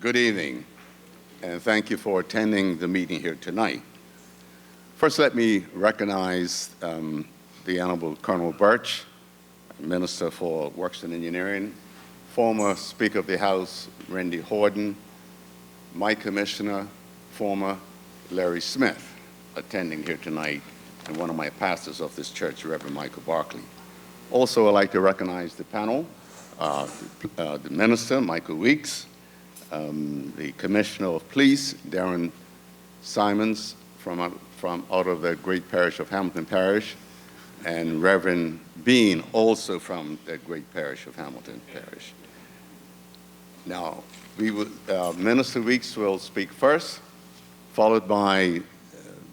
Good evening, and thank you for attending the meeting here tonight. First, let me recognize the Honorable Colonel Birch, Minister for Works and Engineering, former Speaker of the House, Randy Horton, my Commissioner, former Larry Smith, attending here tonight, and one of my pastors of this church, Reverend Michael Barkley. Also, I'd like to recognize the panel, the Minister, Michael Weeks, the Commissioner of Police, Darrin Simons, from out of the great parish of Hamilton Parish, and Reverend Bean, also from that great parish of Hamilton Parish. Now, Minister Weeks will speak first, followed by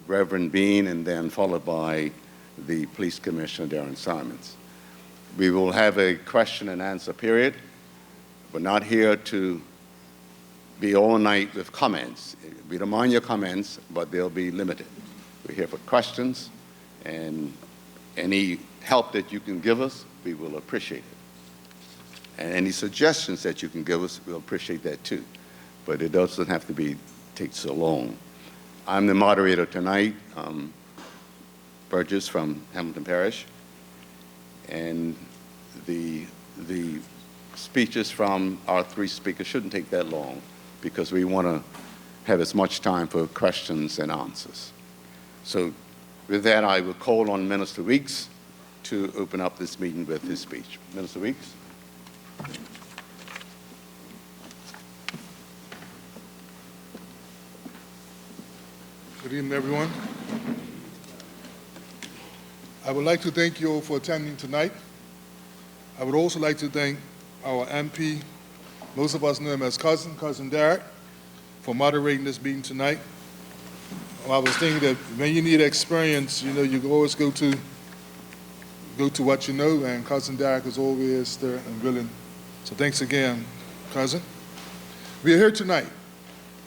Reverend Bean, and then followed by the Police Commissioner, Darrin Simons. We will have a question and answer period. We're not here to be all night with comments. We don't mind your comments, but they'll be limited. We're here for questions, and any help that you can give us, we will appreciate it. And any suggestions that you can give us, we'll appreciate that too. But it doesn't have to take so long. I'm the moderator tonight, Burgess from Hamilton Parish, and the speeches from our three speakers shouldn't take that long, because we want to have as much time for questions and answers. So with that, I will call on Minister Weeks to open up this meeting with his speech. Minister Weeks. Good evening, everyone. I would like to thank you all for attending tonight. I would also like to thank our MP, most of us know him as Cousin Darrin, for moderating this meeting tonight. I was thinking that when you need experience, you can always go to what you know, and Cousin Darrin is always there and willing. So thanks again, Cousin. We are here tonight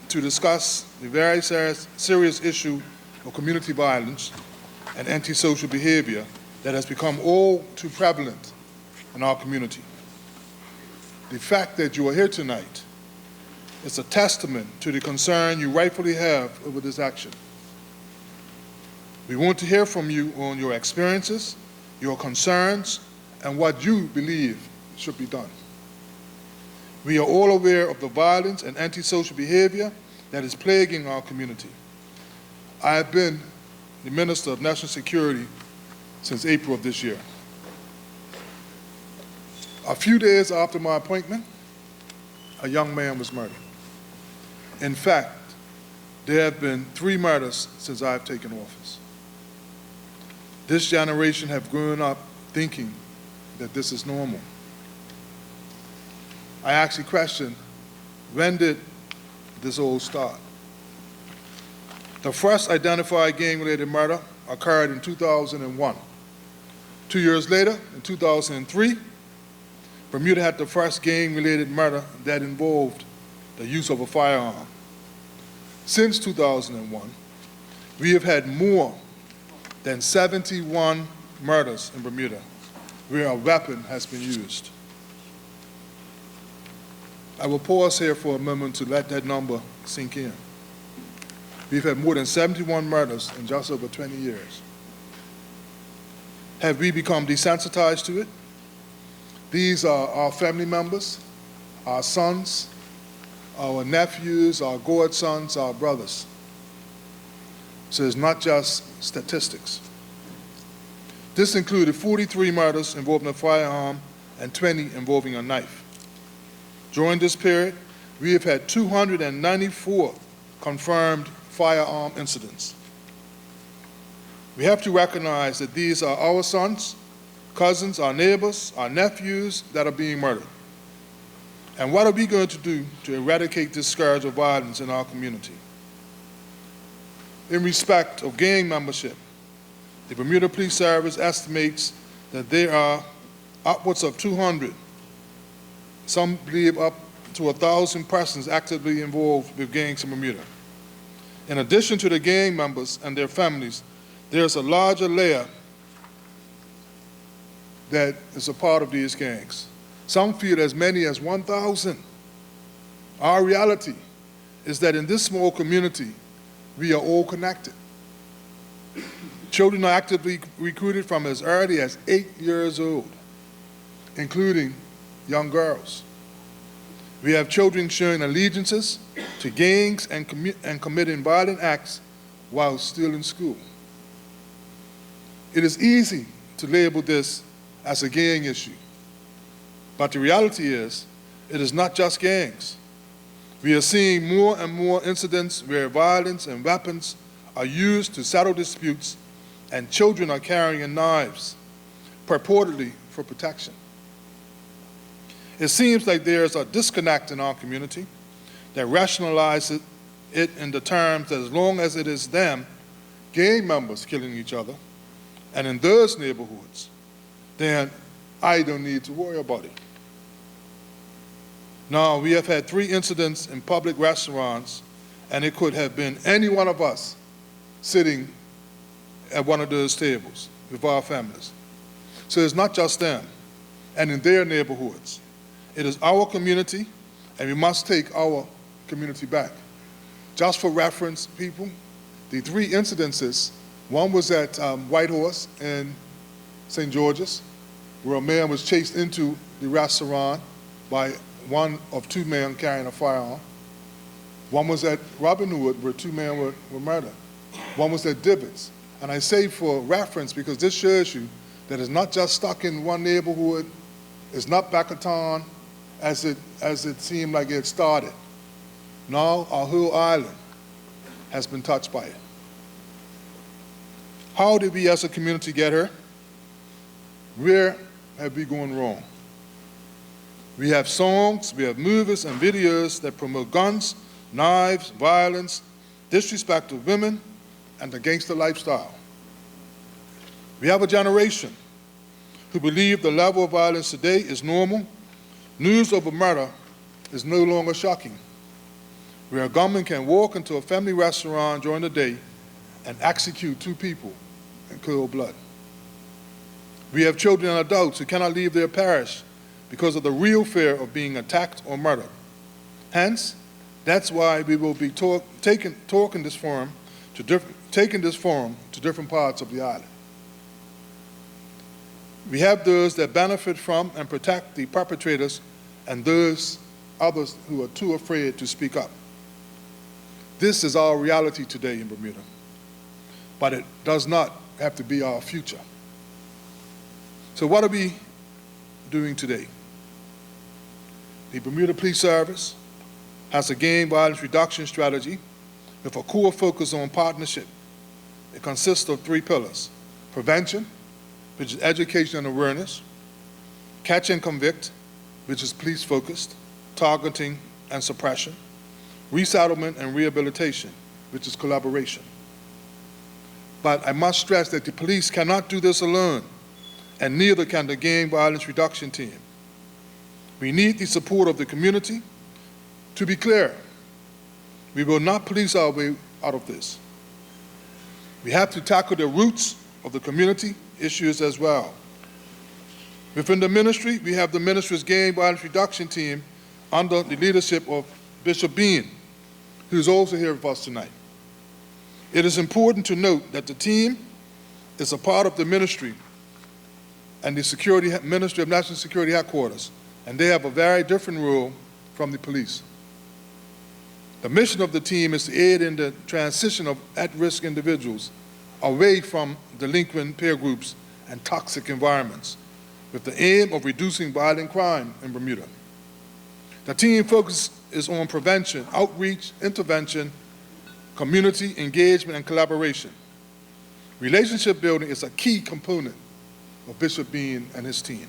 to discuss the very serious issue of community violence and antisocial behavior that has become all too prevalent in our community. The fact that you are here tonight is a testament to the concern you rightfully have over this action. We want to hear from you on your experiences, your concerns, and what you believe should be done. We are all aware of the violence and antisocial behavior that is plaguing our community. I have been the Minister of National Security since April of this year. A few days after my appointment, a young man was murdered. In fact, there have been 3 murders since I've taken office. This generation have grown up thinking that this is normal. I actually question, when did this all start? The first identified gang-related murder occurred in 2001. 2 years later, in 2003, Bermuda had the first gang-related murder that involved the use of a firearm. Since 2001, we have had more than 71 murders in Bermuda where a weapon has been used. I will pause here for a moment to let that number sink in. We've had more than 71 murders in just over 20 years. Have we become desensitized to it? These are our family members, our sons, our nephews, our godsons, our brothers. So it's not just statistics. This included 43 murders involving a firearm and 20 involving a knife. During this period, we have had 294 confirmed firearm incidents. We have to recognize that these are our sons, cousins, our neighbors, our nephews that are being murdered. And what are we going to do to eradicate this scourge of violence in our community? In respect of gang membership, the Bermuda Police Service estimates that there are upwards of 200, some believe up to 1,000 persons actively involved with gangs in Bermuda. In addition to the gang members and their families, there's a larger layer that is a part of these gangs. Some feel as many as 1,000 Our reality is that in this small community, we are all connected. Children are actively recruited from as early as 8 years old, including young girls. We have children showing allegiances to gangs and committing violent acts while still in school. It is easy to label this as a gang issue, but the reality is, it is not just gangs. We are seeing more and more incidents where violence and weapons are used to settle disputes, and children are carrying knives, purportedly for protection. It seems like there's a disconnect in our community that rationalizes it in the terms that as long as it is them, gang members killing each other, and in those neighborhoods, then I don't need to worry about it. Now, we have had 3 incidents in public restaurants, and it could have been any one of us sitting at one of those tables with our families. So it's not just them and in their neighborhoods. It is our community, and we must take our community back. Just for reference, people, the 3 incidences, one was at Whitehorse in St. George's, where a man was chased into the restaurant by one of 2 men carrying a firearm. One was at Robin Hood, where 2 men were murdered. One was at Dibbets. And I say for reference because this shows you that it's not just stuck in one neighborhood, it's not Bacaton as it seemed like it started. Now our whole island has been touched by it. How did we as a community get here? Where have we gone wrong? We have songs, we have movies and videos that promote guns, knives, violence, disrespect of women, and the gangster lifestyle. We have a generation who believe the level of violence today is normal. News of a murder is no longer shocking, where a gunman can walk into a family restaurant during the day and execute 2 people in cold blood. We have children and adults who cannot leave their parish because of the real fear of being attacked or murdered. Hence, that's why we will be taking this forum to different parts of the island. We have those that benefit from and protect the perpetrators, and those others who are too afraid to speak up. This is our reality today in Bermuda, but it does not have to be our future. So what are we doing today? The Bermuda Police Service has a gang violence reduction strategy with a core focus on partnership. It consists of 3 pillars: prevention, which is education and awareness; catch and convict, which is police-focused, targeting and suppression; resettlement and rehabilitation, which is collaboration. But I must stress that the police cannot do this alone, and neither can the gang violence reduction team. We need the support of the community. To be clear, we will not police our way out of this. We have to tackle the roots of the community issues as well. Within the ministry, we have the ministry's gang violence reduction team under the leadership of Bishop Bean, who is also here with us tonight. It is important to note that the team is a part of the ministry and the Ministry of National Security Headquarters, and they have a very different role from the police. The mission of the team is to aid in the transition of at-risk individuals away from delinquent peer groups and toxic environments, with the aim of reducing violent crime in Bermuda. The team focus is on prevention, outreach, intervention, community engagement, and collaboration. Relationship building is a key component of Bishop Bean and his team.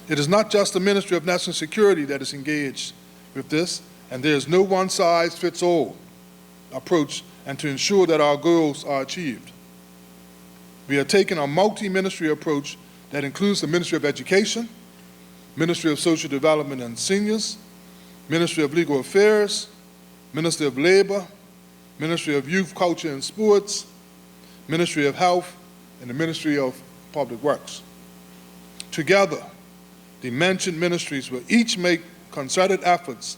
It is not just the Ministry of National Security that is engaged with this, and there is no one-size-fits-all approach and to ensure that our goals are achieved. We are taking a multi-ministry approach that includes the Ministry of Education, Ministry of Social Development and Seniors, Ministry of Legal Affairs, Ministry of Labor, Ministry of Youth, Culture and Sports, Ministry of Health, and the Ministry of Public Works. Together, the mentioned ministries will each make concerted efforts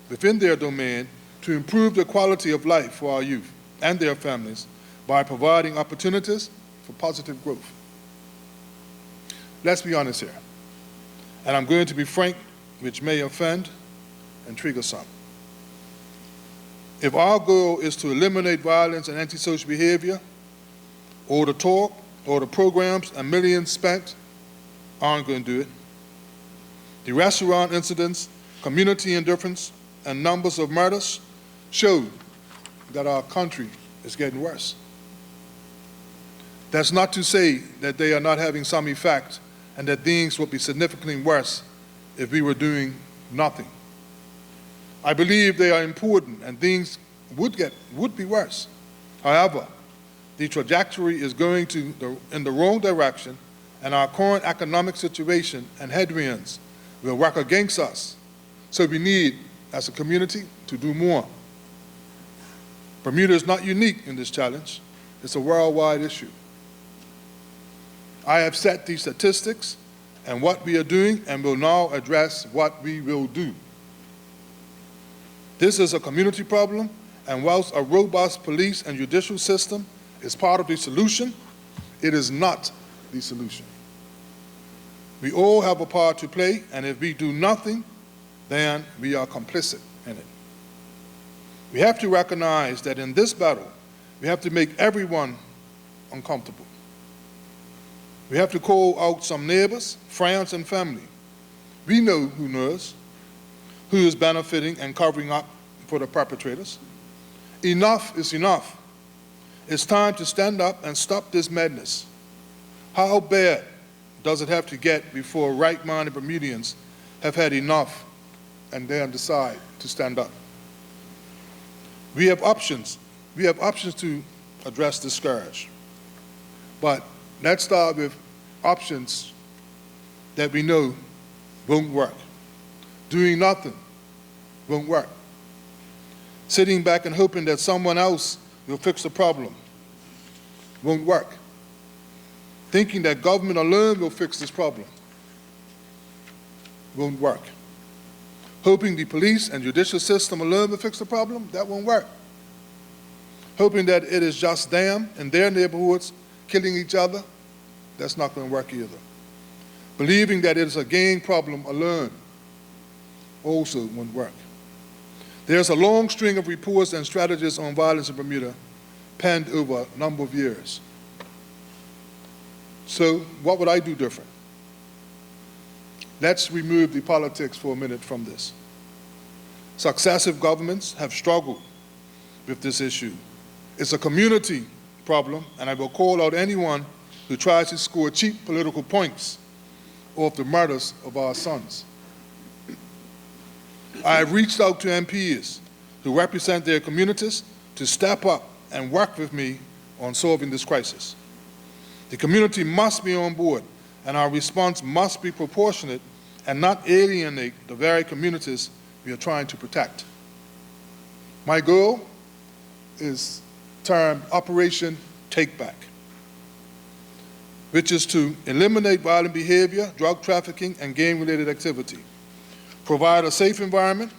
within their domain to improve the quality of life for our youth and their families by providing opportunities for positive growth. Let's be honest here, and I'm going to be frank, which may offend and trigger some. If our goal is to eliminate violence and antisocial behavior, all the talk, all the programs and millions spent aren't going to do it. The restaurant incidents, community indifference, and numbers of murders show that our country is getting worse. That's not to say that they are not having some effect and that things would be significantly worse if we were doing nothing. I believe they are important and things would be worse. However, the trajectory is going in the wrong direction, and our current economic situation and headwinds will work against us. So we need, as a community, to do more. Bermuda is not unique in this challenge. It's a worldwide issue. I have set these statistics and what we are doing and will now address what we will do. This is a community problem, and whilst a robust police and judicial system is part of the solution, it is not the solution. We all have a part to play, and if we do nothing, then we are complicit in it. We have to recognize that in this battle, we have to make everyone uncomfortable. We have to call out some neighbors, friends, and family. We know who knows, who is benefiting and covering up for the perpetrators. Enough is enough. It's time to stand up and stop this madness. How bad does it have to get before right-minded Bermudians have had enough and then decide to stand up? We have options. We have options to address this scourge. But let's start with options that we know won't work. Doing nothing won't work. Sitting back and hoping that someone else will fix the problem won't work. Thinking that government alone will fix this problem won't work. Hoping the police and judicial system alone will fix the problem, that won't work. Hoping that it is just them in their neighborhoods killing each other, that's not going to work either. Believing that it is a gang problem alone also won't work. There's a long string of reports and strategies on violence in Bermuda penned over a number of years. So what would I do different? Let's remove the politics for a minute from this. Successive governments have struggled with this issue. It's a community problem, and I will call out anyone who tries to score cheap political points off the murders of our sons. I have reached out to MPs who represent their communities to step up and work with me on solving this crisis. The community must be on board, and our response must be proportionate and not alienate the very communities we are trying to protect. My goal is termed Operation Take Back, which is to eliminate violent behavior, drug trafficking, and gang-related activity, provide a safe environment,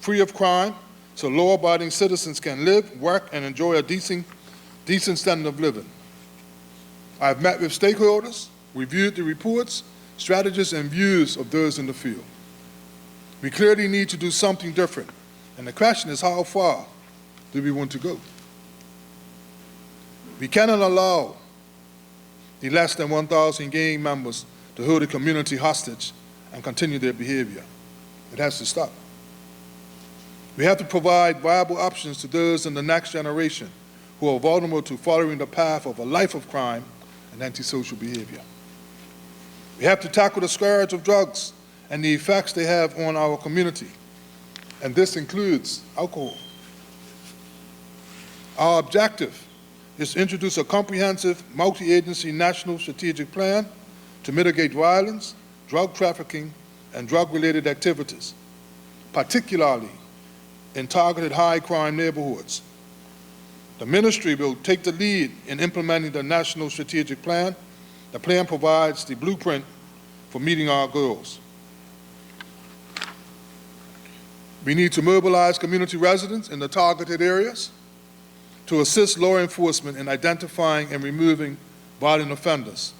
free of crime, so law-abiding citizens can live, work, and enjoy a decent standard of living. I've met with stakeholders, reviewed the reports, strategies, and views of those in the field. We clearly need to do something different, and the question is, how far do we want to go? We cannot allow the less than 1,000 gang members to hold the community hostage and continue their behavior. It has to stop. We have to provide viable options to those in the next generation who are vulnerable to following the path of a life of crime and antisocial behavior. We have to tackle the scourge of drugs and the effects they have on our community, and this includes alcohol. Our objective is to introduce a comprehensive, multi-agency national strategic plan to mitigate violence, drug trafficking, and drug-related activities, particularly in targeted high-crime neighborhoods. The ministry will take the lead in implementing the national strategic plan. The plan provides the blueprint for meeting our goals. We need to mobilize community residents in the targeted areas to assist law enforcement in identifying and removing violent offenders.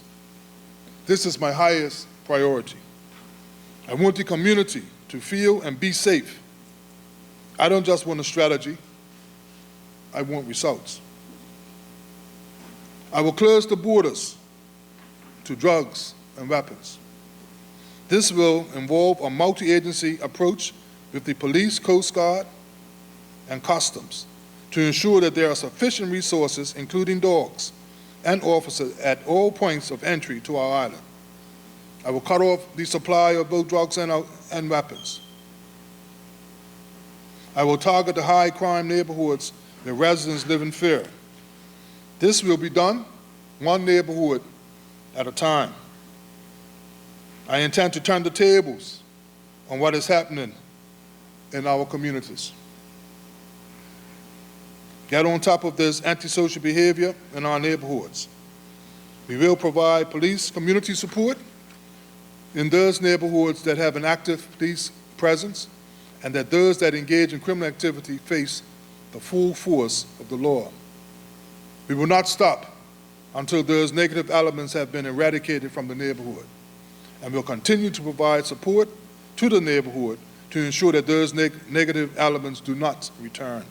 This is my highest priority. I want the community to feel and be safe. I don't just want a strategy, I want results. I will close the borders to drugs and weapons. This will involve a multi-agency approach with the police, Coast Guard, and customs to ensure that there are sufficient resources, including dogs and officers, at all points of entry to our island. I will cut off the supply of both drugs and weapons. I will target the high crime neighborhoods where residents live in fear. This will be done one neighborhood at a time. I intend to turn the tables on what is happening in our communities. Get on top of this antisocial behavior in our neighborhoods. We will provide police community support in those neighborhoods that have an active police presence, and that those that engage in criminal activity face the full force of the law. We will not stop until those negative elements have been eradicated from the neighborhood, and we'll continue to provide support to the neighborhood to ensure that those negative elements do not return.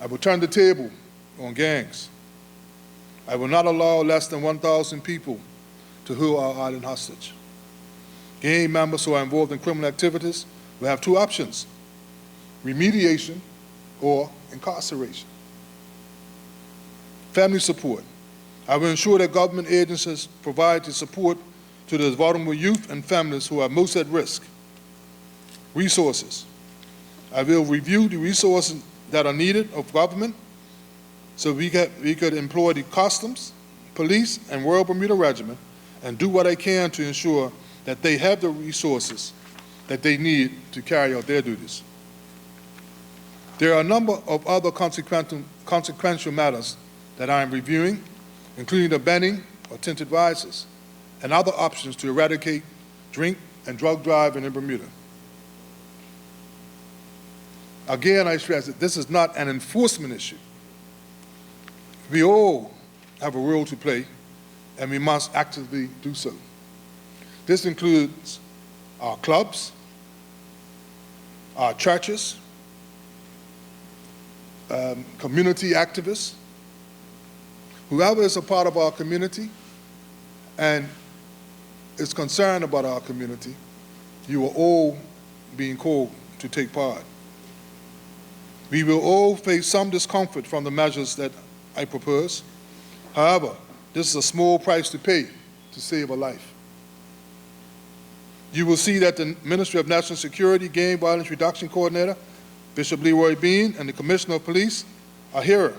I will turn the table on gangs. I will not allow less than 1,000 people to hold our island hostage. Gang members who are involved in criminal activities will have two options: remediation or incarceration. Family support. I will ensure that government agencies provide the support to those vulnerable youth and families who are most at risk. Resources. I will review the resources that are needed of government so we could employ the customs, police, and Royal Bermuda Regiment and do what I can to ensure that they have the resources that they need to carry out their duties. There are a number of other consequential matters that I am reviewing, including the banning of tinted visors and other options to eradicate drink and drug driving in Bermuda. Again, I stress that this is not an enforcement issue. We all have a role to play, and we must actively do so. This includes our clubs, our churches, community activists, whoever is a part of our community and is concerned about our community. You are all being called to take part. We will all face some discomfort from the measures that I propose. However, this is a small price to pay to save a life. You will see that the Ministry of National Security Gang Violence Reduction Coordinator, Bishop Leroy and the Commissioner of Police are here,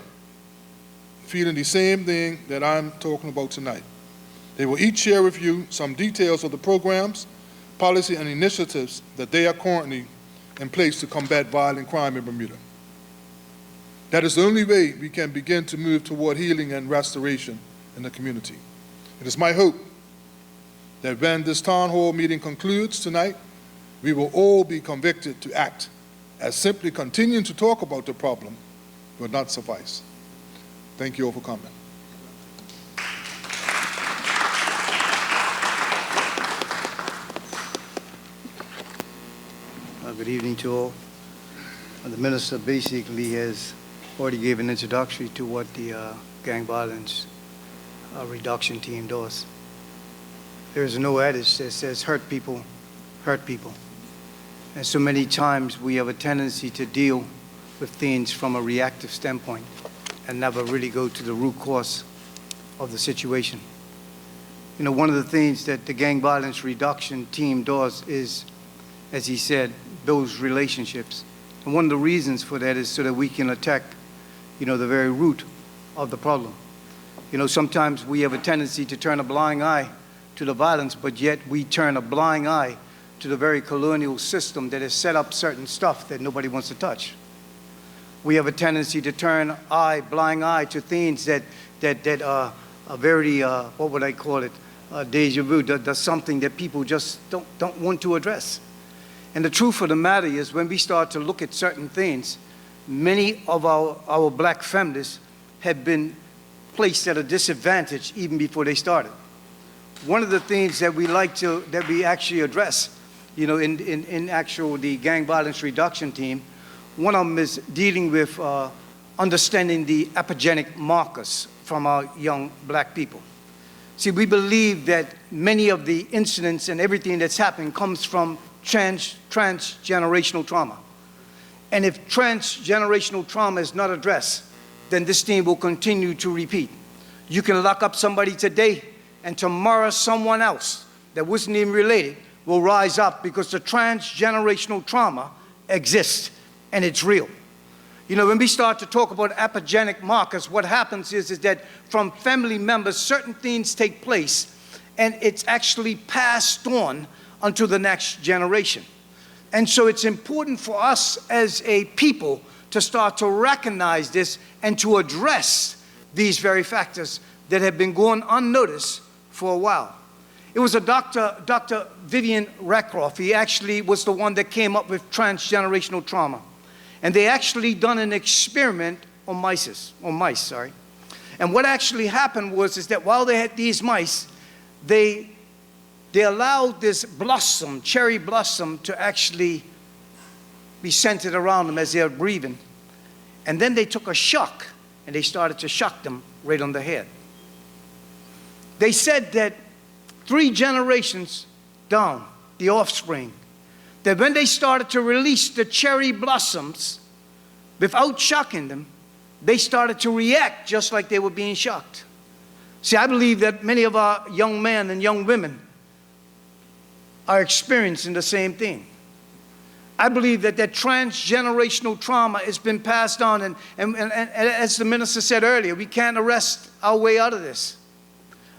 feeling the same thing that I'm talking about tonight. They will each share with you some details of the programs, policy, and initiatives that they are currently in place to combat violent crime in Bermuda. That is the only way we can begin to move toward healing and restoration in the community. It is my hope that when this town hall meeting concludes tonight, we will all be convicted to act, as simply continuing to talk about the problem will not suffice. Thank you all for coming. Good evening to all. The minister basically has already gave an introductory to what the gang violence reduction team does. There's an old adage that says hurt people hurt people. And so many times we have a tendency to deal with things from a reactive standpoint and never really go to the root cause of the situation. You know, one of the things that the gang violence reduction team does is, as he said, those relationships. And one of the reasons for that is so that we can attack, you know, the very root of the problem. You know, sometimes we have a tendency to turn a blind eye to the violence, but yet we turn a blind eye to the very colonial system that has set up certain stuff that nobody wants to touch. We have a tendency to turn blind eye to things that are very, what would I call it, deja vu, that's something that people just don't want to address. And the truth of the matter is, when we start to look at certain things, many of our black families have been placed at a disadvantage even before they started. One of the things that we actually address, you know, in actual the gang violence reduction team, one of them is dealing with understanding the epigenetic markers from our young black people. See, we believe that many of the incidents and everything that's happening comes from transgenerational trauma. And if transgenerational trauma is not addressed, then this thing will continue to repeat. You can lock up somebody today, and tomorrow someone else that wasn't even related will rise up because the transgenerational trauma exists, and it's real. You know, when we start to talk about epigenetic markers, what happens is that from family members, certain things take place, and it's actually passed on onto the next generation. And so it's important for us as a people to start to recognize this and to address these very factors that have been going unnoticed for a while. It was Dr. Vivian Rackroff. He actually was the one that came up with transgenerational trauma. And they actually done an experiment on mice. And what actually happened was that while they had these mice, they allowed this blossom, cherry blossom, to actually be centered around them as they're breathing. And then they took a shock, and they started to shock them right on the head. They said that 3 generations down, the offspring, that when they started to release the cherry blossoms, without shocking them, they started to react just like they were being shocked. See, I believe that many of our young men and young women are experiencing the same thing. I believe that transgenerational trauma has been passed on, and as the minister said earlier, we can't arrest our way out of this.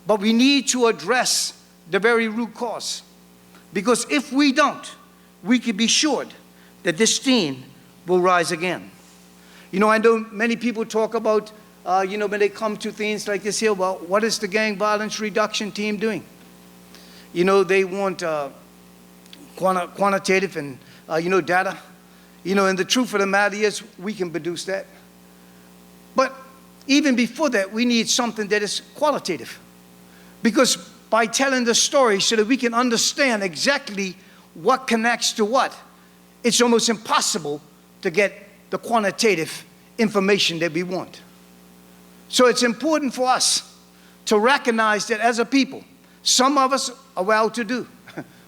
But we need to address the very root cause. Because if we don't, we can be sure that this thing will rise again. You know, I know many people talk about, you know, when they come to things like this here, well, what is the gang violence reduction team doing? You know, they want quantitative and, you know, data. You know, and the truth of the matter is we can produce that. But even before that, we need something that is qualitative. Because by telling the story so that we can understand exactly what connects to what, it's almost impossible to get the quantitative information that we want. So it's important for us to recognize that as a people, some of us are well-to-do.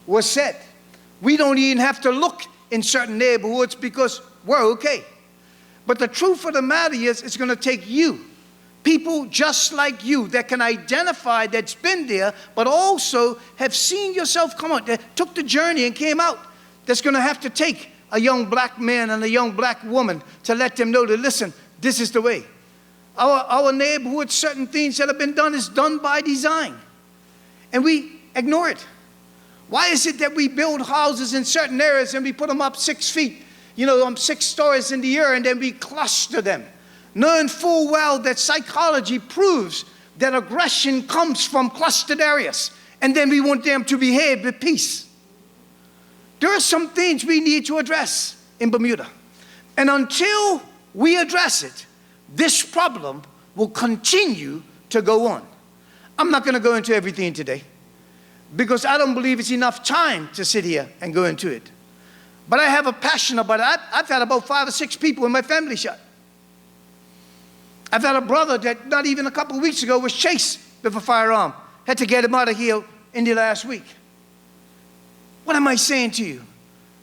We're set. We don't even have to look in certain neighborhoods because we're okay. But the truth of the matter is, it's going to take you, people just like you, that can identify that's been there, but also have seen yourself come out, that took the journey and came out, that's going to have to take a young black man and a young black woman to let them know that, listen, this is the way. Our neighborhood, certain things that have been done is done by design. And we ignore it. Why is it that we build houses in certain areas and we put them up 6 feet, you know, 6 stories in the air, and then we cluster them, knowing full well that psychology proves that aggression comes from clustered areas, and then we want them to behave with peace? There are some things we need to address in Bermuda. And until we address it, this problem will continue to go on. I'm not going to go into everything today, because I don't believe it's enough time to sit here and go into it. But I have a passion about it. I've had about 5 or 6 people in my family shot. I've had a brother that not even a couple of weeks ago was chased with a firearm. Had to get him out of here in the last week. What am I saying to you?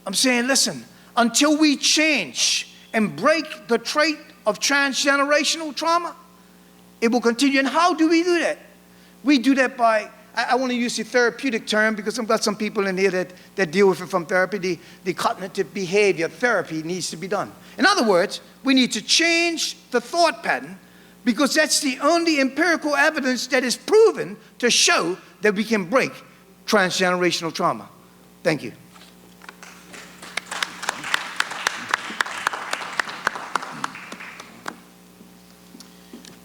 I'm saying, listen, until we change and break the trait of transgenerational trauma, it will continue. And how do we do that? We do that by, I want to use the therapeutic term because I've got some people in here that deal with it from therapy. The cognitive behavior therapy needs to be done. In other words, we need to change the thought pattern, because that's the only empirical evidence that is proven to show that we can break transgenerational trauma. Thank you.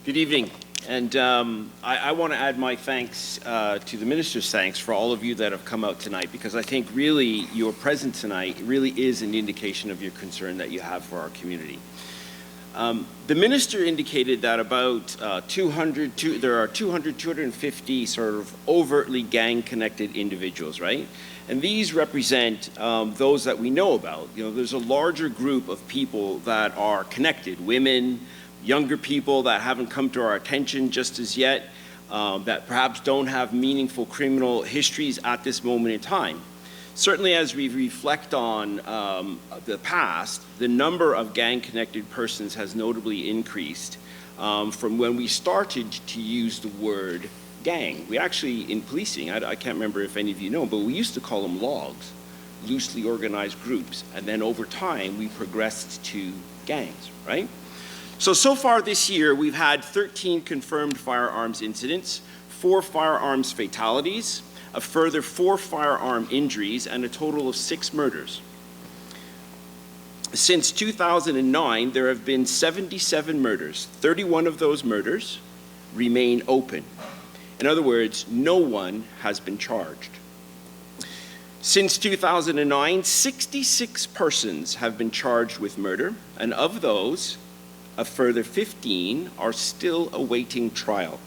Good evening. And I want to add my thanks to the minister's thanks for all of you that have come out tonight, because I think really your presence tonight really is an indication of your concern that you have for our community. The minister indicated that about 250 sort of overtly gang-connected individuals, right? And these represent those that we know about. You know, there's a larger group of people that are connected, women, younger people that haven't come to our attention just as yet, that perhaps don't have meaningful criminal histories at this moment in time. Certainly as we reflect on the past, the number of gang-connected persons has notably increased from when we started to use the word gang. We actually, in policing, I can't remember if any of you know, but we used to call them logs, loosely organized groups, and then over time we progressed to gangs, right? So far this year, we've had 13 confirmed firearms incidents, 4 firearms fatalities, a further 4 firearm injuries, and a total of 6 murders. Since 2009, there have been 77 murders. 31 of those murders remain open. In other words, no one has been charged. Since 2009, 66 persons have been charged with murder, and of those, a further 15 are still awaiting trial.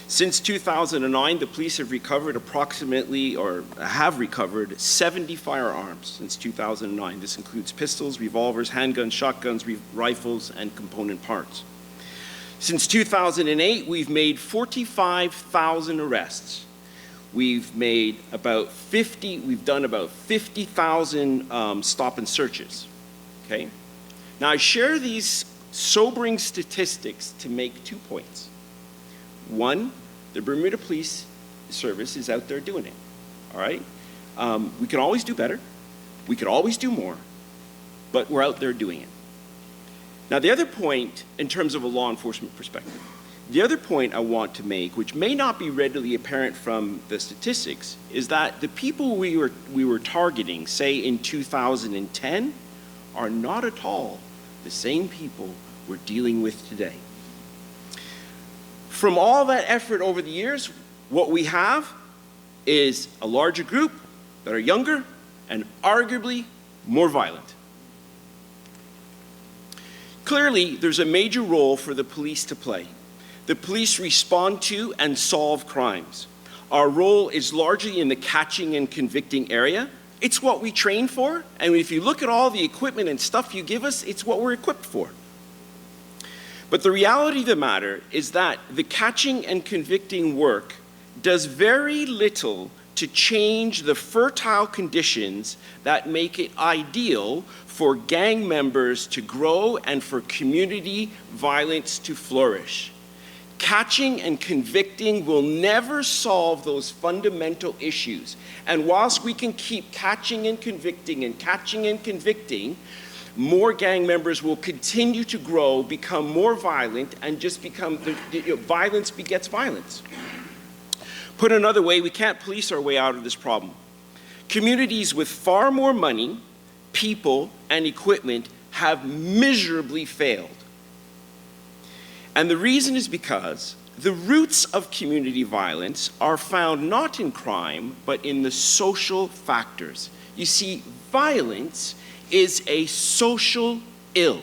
Since 2009, the police have recovered have recovered 70 firearms since 2009. This includes pistols, revolvers, handguns, shotguns, rifles, and component parts. Since 2008, we've made 45,000 arrests. We've done about 50,000 stop and searches, okay? Now, I share these sobering statistics to make 2 points. One, the Bermuda Police Service is out there doing it, all right? We can always do better. We could always do more, but we're out there doing it. Now, the other point, in terms of a law enforcement perspective, the other point I want to make, which may not be readily apparent from the statistics, is that the people we were targeting, say in 2010, are not at all the same people we're dealing with today. From all that effort over the years, what we have is a larger group that are younger and arguably more violent. Clearly, there's a major role for the police to play. The police respond to and solve crimes. Our role is largely in the catching and convicting area. It's what we train for, and if you look at all the equipment and stuff you give us, it's what we're equipped for. But the reality of the matter is that the catching and convicting work does very little to change the fertile conditions that make it ideal for gang members to grow and for community violence to flourish. Catching and convicting will never solve those fundamental issues. And whilst we can keep catching and convicting, more gang members will continue to grow, become more violent, and just become, violence begets violence. Put another way, we can't police our way out of this problem. Communities with far more money, people, and equipment have miserably failed. And the reason is because the roots of community violence are found not in crime, but in the social factors. You see, violence is a social ill.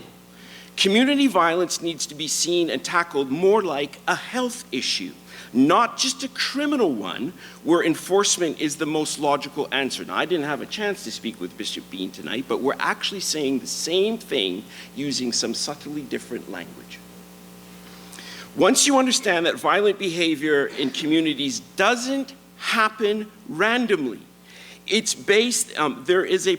Community violence needs to be seen and tackled more like a health issue, not just a criminal one where enforcement is the most logical answer. Now, I didn't have a chance to speak with Bishop Bean tonight, but we're actually saying the same thing using some subtly different language. Once you understand that violent behavior in communities doesn't happen randomly, it's based, it's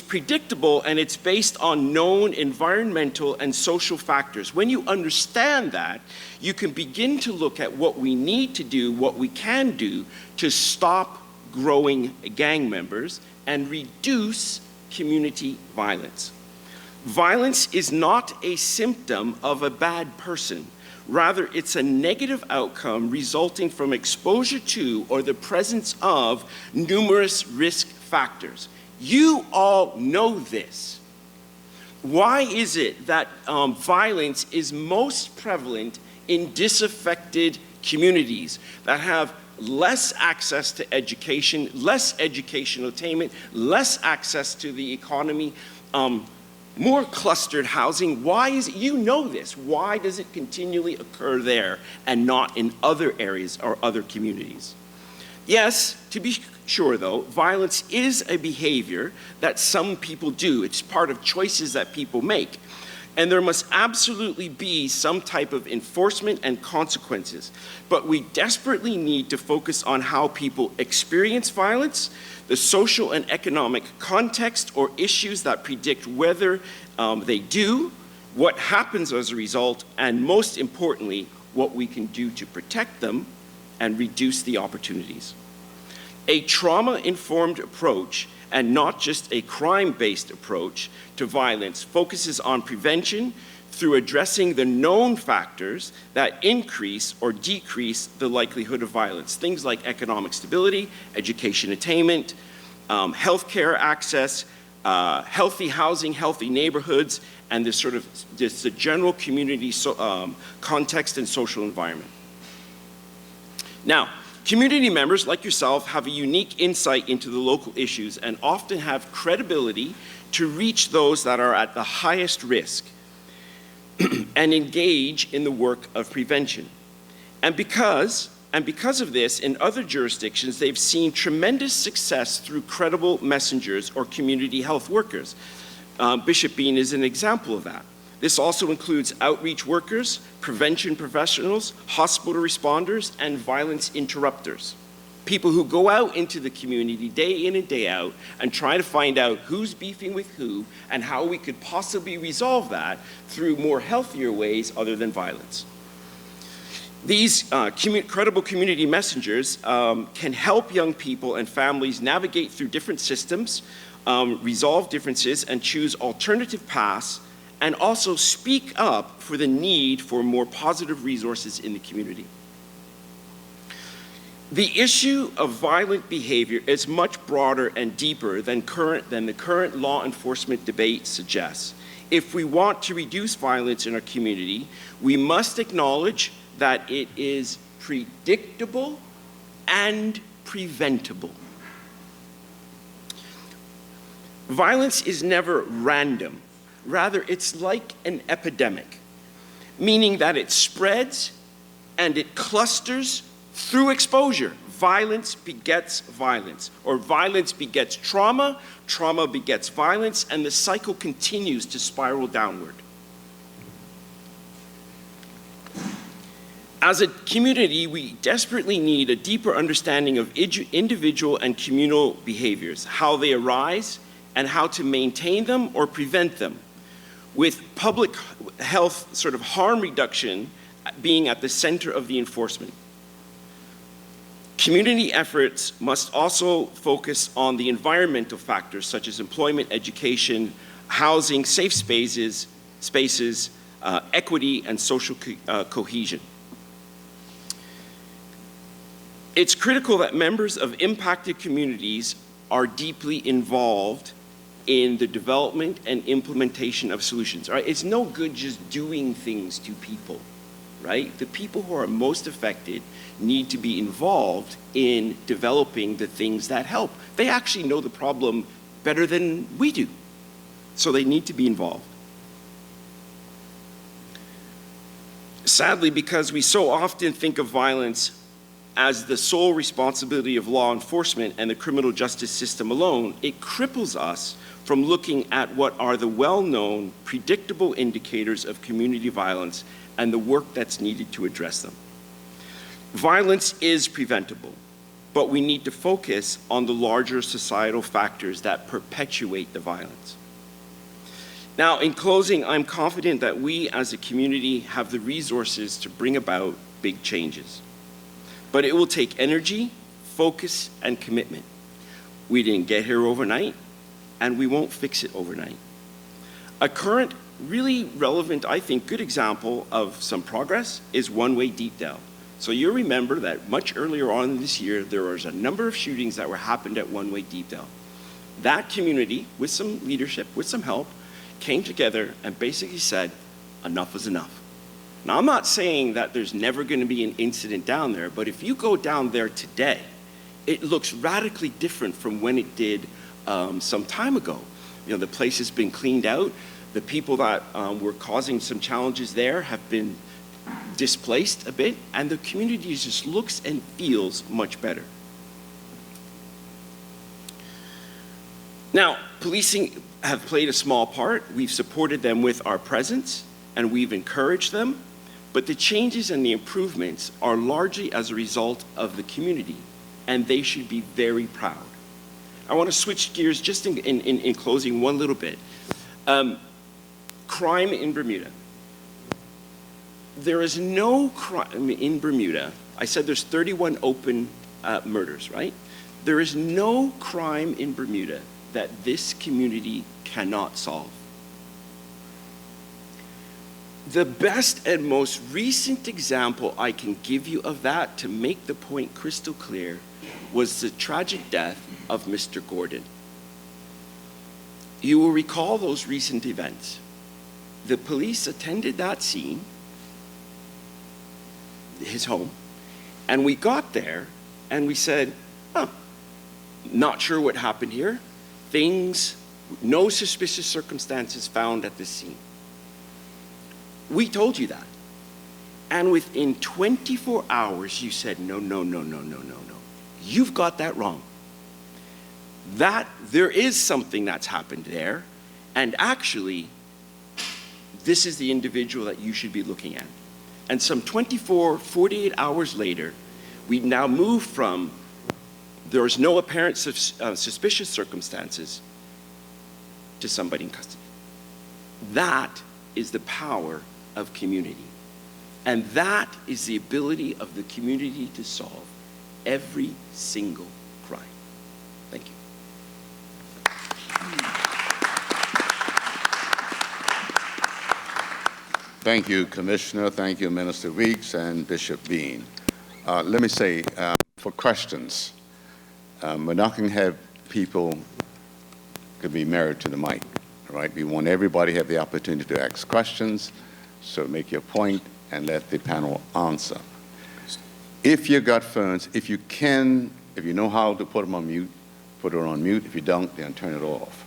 predictable and it's based on known environmental and social factors. When you understand that, you can begin to look at what we need to do, what we can do to stop growing gang members and reduce community violence. Violence is not a symptom of a bad person. Rather, it's a negative outcome resulting from exposure to or the presence of numerous risk factors. You all know this. Why is it that violence is most prevalent in disaffected communities that have less access to education, less educational attainment, less access to the economy, more clustered housing? Why is it, you know this, why does it continually occur there and not in other areas or other communities? Yes, to be sure though, violence is a behavior that some people do. It's part of choices that people make. And there must absolutely be some type of enforcement and consequences. But we desperately need to focus on how people experience violence, the social and economic context or issues that predict whether they do, what happens as a result, and most importantly, what we can do to protect them and reduce the opportunities. A trauma-informed approach, and not just a crime-based approach to violence, focuses on prevention through addressing the known factors that increase or decrease the likelihood of violence. Things like economic stability, education attainment, healthcare access, healthy housing, healthy neighborhoods, and the general community context and social environment. Now, community members like yourself have a unique insight into the local issues and often have credibility to reach those that are at the highest risk and engage in the work of prevention. And because of this, in other jurisdictions, they've seen tremendous success through credible messengers or community health workers. Bishop Bean is an example of that. This also includes outreach workers, prevention professionals, hospital responders, and violence interrupters. People who go out into the community day in and day out and try to find out who's beefing with who and how we could possibly resolve that through more healthier ways other than violence. These credible community messengers can help young people and families navigate through different systems, resolve differences, and choose alternative paths, and also speak up for the need for more positive resources in the community. The issue of violent behavior is much broader and deeper than the current law enforcement debate suggests. If we want to reduce violence in our community, we must acknowledge that it is predictable and preventable. Violence is never random. Rather, it's like an epidemic, meaning that it spreads and it clusters through exposure. Violence begets violence, or violence begets trauma, trauma begets violence, and the cycle continues to spiral downward. As a community, we desperately need a deeper understanding of individual and communal behaviors, how they arise, and how to maintain them or prevent them, with public health harm reduction being at the center of the enforcement. Community efforts must also focus on the environmental factors such as employment, education, housing, safe spaces, equity, and social cohesion. It's critical that members of impacted communities are deeply involved in the development and implementation of solutions. Right? It's no good just doing things to people, right? The people who are most affected need to be involved in developing the things that help. They actually know the problem better than we do, so they need to be involved. Sadly, because we so often think of violence as the sole responsibility of law enforcement and the criminal justice system alone, it cripples us from looking at what are the well-known, predictable indicators of community violence and the work that's needed to address them. Violence is preventable, but we need to focus on the larger societal factors that perpetuate the violence. Now, in closing, I'm confident that we as a community have the resources to bring about big changes. But it will take energy, focus, and commitment. We didn't get here overnight, and we won't fix it overnight. A current, really relevant, I think, good example of some progress is One-Way Deepdale. So you remember that much earlier on this year, there was a number of shootings that happened at One-Way Deepdale. That community, with some leadership, with some help, came together and basically said, enough is enough. Now, I'm not saying that there's never going to be an incident down there, but if you go down there today, it looks radically different from when it did some time ago. You know, the place has been cleaned out. The people that were causing some challenges there have been displaced a bit, and the community just looks and feels much better. Now, policing have played a small part. We've supported them with our presence, and we've encouraged them, but the changes and the improvements are largely as a result of the community, and they should be very proud. I want to switch gears just in closing one little bit. Crime in Bermuda. There is no crime in Bermuda. I said there's 31 open murders, right? There is no crime in Bermuda that this community cannot solve. The best and most recent example I can give you of that, to make the point crystal clear, was the tragic death of Mr. Gordon. You will recall those recent events. The police attended that scene, his home, and we got there and we said, not sure what happened here. No suspicious circumstances found at the scene. We told you that. And within 24 hours, you said, no. You've got that wrong. There is something that's happened there, and actually, this is the individual that you should be looking at. And some 48 hours later, we now move from there is no apparent suspicious circumstances to somebody in custody. That is the power of community. And that is the ability of the community to solve every single crime. Thank you. Thank you, Commissioner. Thank you, Minister Weeks and Bishop Bean. Let me say, for questions, we're not going to have people could be married to the mic, right? We want everybody to have the opportunity to ask questions, so make your point and let the panel answer. If you got phones, if you know how to put them on mute, put it on mute. If you don't, then turn it off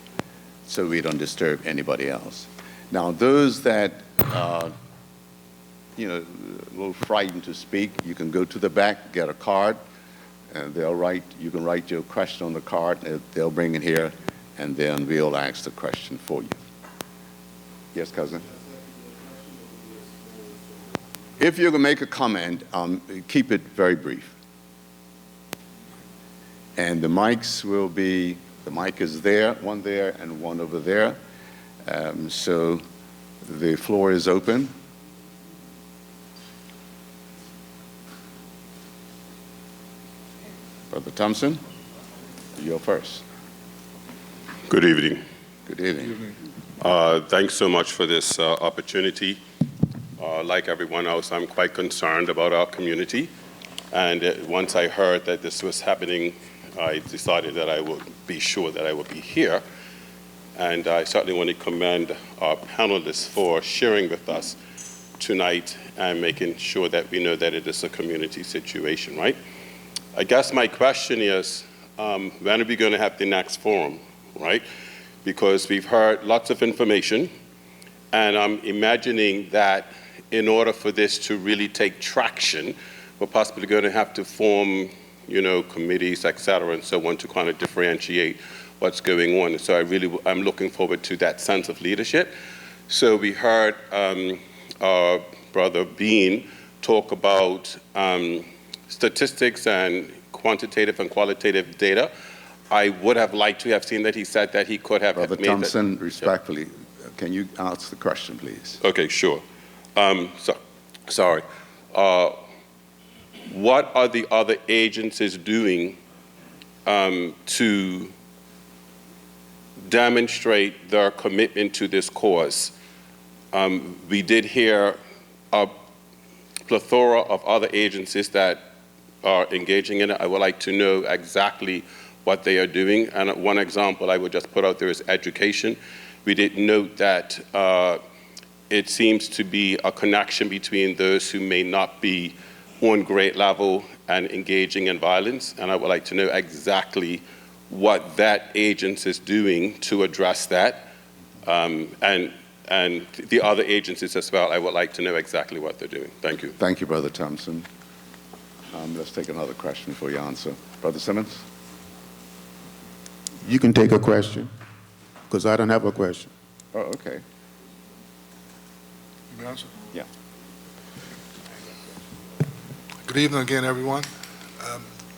so we don't disturb anybody else. Now, those that are, a little frightened to speak, you can go to the back, get a card, and you can write your question on the card, and they'll bring it here, and then we'll ask the question for you. Yes, cousin? If you're going to make a comment, keep it very brief. And the mics will be, the mic is there, one there and one over there. So the floor is open. Brother Thompson, you're first. Good evening. Good evening. Thanks so much for this opportunity. Like everyone else, I'm quite concerned about our community. And once I heard that this was happening, I decided that I would be sure that I would be here. And I certainly want to commend our panelists for sharing with us tonight and making sure that we know that it is a community situation, right? I guess my question is, when are we going to have the next forum, right? Because we've heard lots of information, and I'm imagining that in order for this to really take traction, we're possibly going to have to form, committees, et cetera, and so on, to kind of differentiate what's going on. So I'm looking forward to that sense of leadership. So we heard our brother Bean talk about statistics and quantitative and qualitative data. I would have liked to have seen that he said that he could have Brother made Thompson, that. respectfully, can you answer the question, please? Okay, sure. Sorry. What are the other agencies doing to demonstrate their commitment to this cause? We did hear a plethora of other agencies that are engaging in it. I would like to know exactly what they are doing. And one example I would just put out there is education. we did note that it seems to be a connection between those who may not be on grade level and engaging in violence, and I would like to know exactly what that agency is doing to address that, and the other agencies as well. I would like to know exactly what they're doing. Thank you. Thank you, Brother Thompson. Let's take another question before you answer. Brother Simmons? You can take a question, because I don't have a question. Oh, okay. You may answer. Yeah. Good evening again, everyone.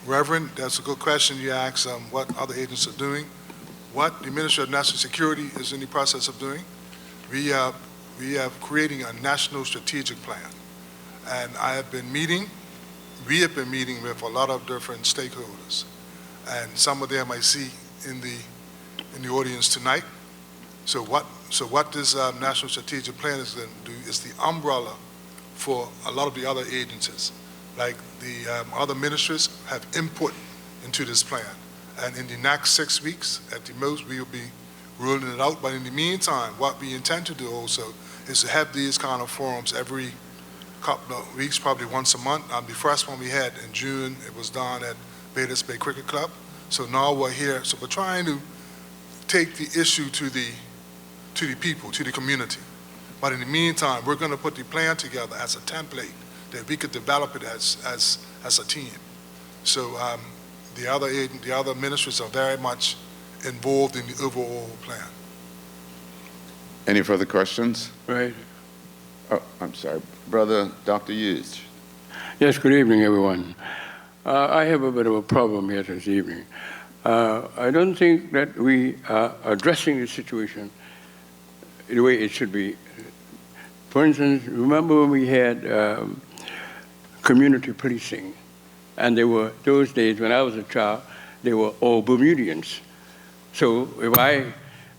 Reverend, that's a good question you asked, what other agents are doing. What the Ministry of National Security is in the process of doing. We are creating a national strategic plan. And we have been meeting with a lot of different stakeholders. And some of them I see in the audience tonight. So what this national strategic plan is going to do is the umbrella for a lot of the other agencies. Like the other ministries have input into this plan. And in the next 6 weeks, at the most, we will be rolling it out. But in the meantime, what we intend to do also is to have these kind of forums every couple of weeks, probably once a month. The first one we had in June, it was done at Bayless Bay Cricket Club. So now we're here. So we're trying to take the issue to the people, to the community. But in the meantime, we're going to put the plan together as a template that we could develop it as a team. So the other ministries are very much involved in the overall plan. Any further questions? Right. Oh, I'm sorry. Brother Dr. Hughes. Yes, good evening, everyone. I have a bit of a problem here this evening. I don't think that we are addressing the situation the way it should be. For instance, remember when we had community policing, and they were, those days when I was a child, they were all Bermudians. So if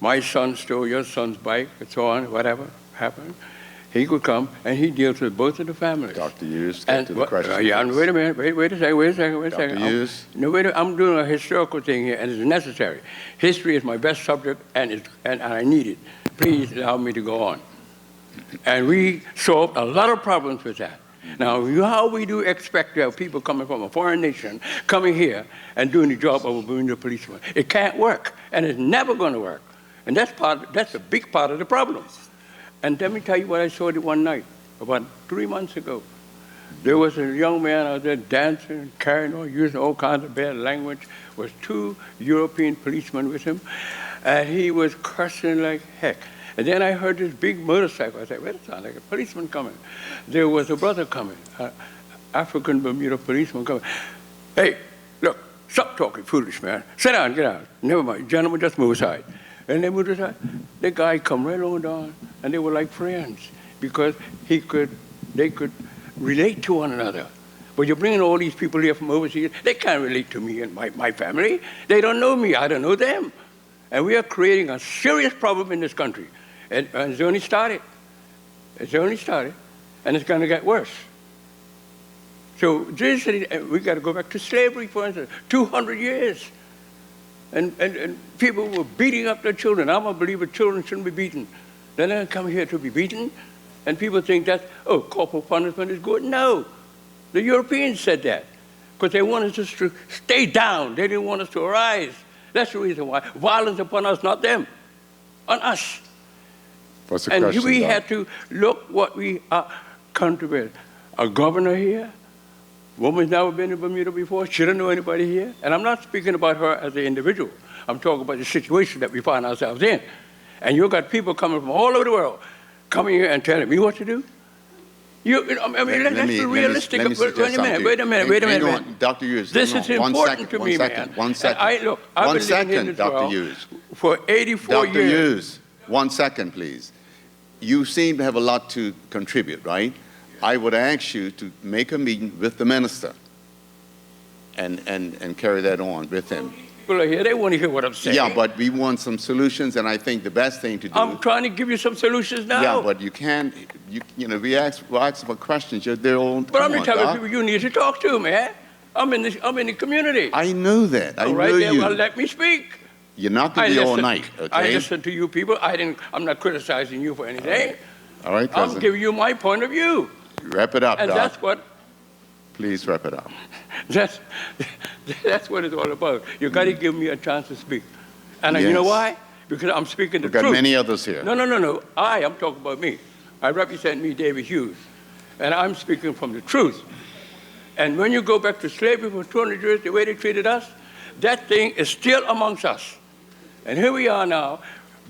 my son stole your son's bike, and so on, whatever happened, he could come and he deals with both of the families. Dr. Hughes, get to the question. Yeah, and wait a minute, wait a second. Dr. Hughes. No, I'm doing a historical thing here, and it's necessary. History is my best subject, and I need it. Please allow me to go on. And we solved a lot of problems with that. Now, how we do expect to have people coming from a foreign nation coming here and doing the job of a Bermuda policeman? It can't work, and it's never going to work. And that's a big part of the problem. And let me tell you what I saw one night, about 3 months ago. There was a young man out there dancing, carrying on, using all kinds of bad language, with 2 European policemen with him, and he was cursing like heck. And then I heard this big motorcycle. I said, well, it sounds like a policeman coming. There was a brother coming, African Bermuda policeman coming. Hey, look, stop talking foolish, man. Sit down, get out. Never mind, gentlemen, just move aside. And they moved aside. The guy come right on down, and they were like friends because they could relate to one another. But you're bringing all these people here from overseas, they can't relate to me and my family. They don't know me, I don't know them. And we are creating a serious problem in this country. And it's only started. It's only started, and it's going to get worse. So we got to go back to slavery, for instance, 200 years. And people were beating up their children. I'm a believer children shouldn't be beaten. Then they come here to be beaten, and people think that, oh, corporal punishment is good. No, the Europeans said that because they wanted us to stay down. They didn't want us to arise. That's the reason why. Violence upon us, not them, on us. What's the and question, we Doc? had to look what we are country with. A governor here, woman's never been to Bermuda before, she doesn't know anybody here. And I'm not speaking about her as an individual. I'm talking about the situation that we find ourselves in. And you've got people coming from all over the world coming here and telling me what to do. Let's be realistic. Wait a minute. Dr. Hughes, this is important to me, man. One second. I've been living in this Dr. world Hughes. for 84 years. Dr. Hughes, 1 second, please. You seem to have a lot to contribute, right? I would ask you to make a meeting with the minister and carry that on with him. People are here, they want to hear what I'm saying. Yeah, but we want some solutions, and I think the best thing to do... I'm trying to give you some solutions now. Yeah, but you can't, we ask for questions, they're all... But I'm telling people you need to talk to, man. I'm in the community. I know that. I All know right, then, you. well, let me speak. You're not going to be all night, okay? I listened to you people. I'm not criticizing you for anything. All right, I'm President. giving you my point of view. Wrap it up, And Doc. that's what Please wrap it up. that's what it's all about. You got to give me a chance to speak. And you know Yes. why? Because I'm speaking the We've got truth. many others here. No. I'm talking about me. I represent me, David Hughes. And I'm speaking from the truth. And when you go back to slavery for 200 years, the way they treated us, that thing is still amongst us. And here we are now,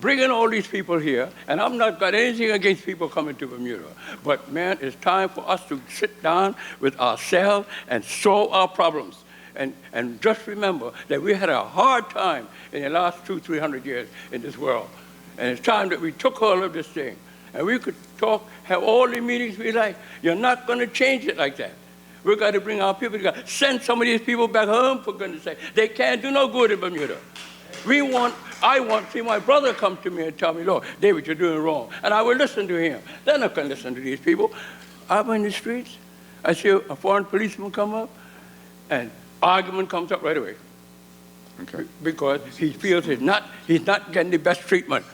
bringing all these people here, and I'm not got anything against people coming to Bermuda. But man, it's time for us to sit down with ourselves and solve our problems. And just remember that we had a hard time in the last 200-300 years in this world. And it's time that we took hold of this thing. And we could talk, have all the meetings we like. You're not going to change it like that. We've got to bring our people together. Send some of these people back home, for goodness sake. They can't do no good in Bermuda. I want to see my brother come to me and tell me, Lord, David, you're doing wrong. And I will listen to him. They're not going to listen to these people. I'm in the streets. I see a foreign policeman come up, and argument comes up right away. Okay. Because he feels he's not getting the best treatment.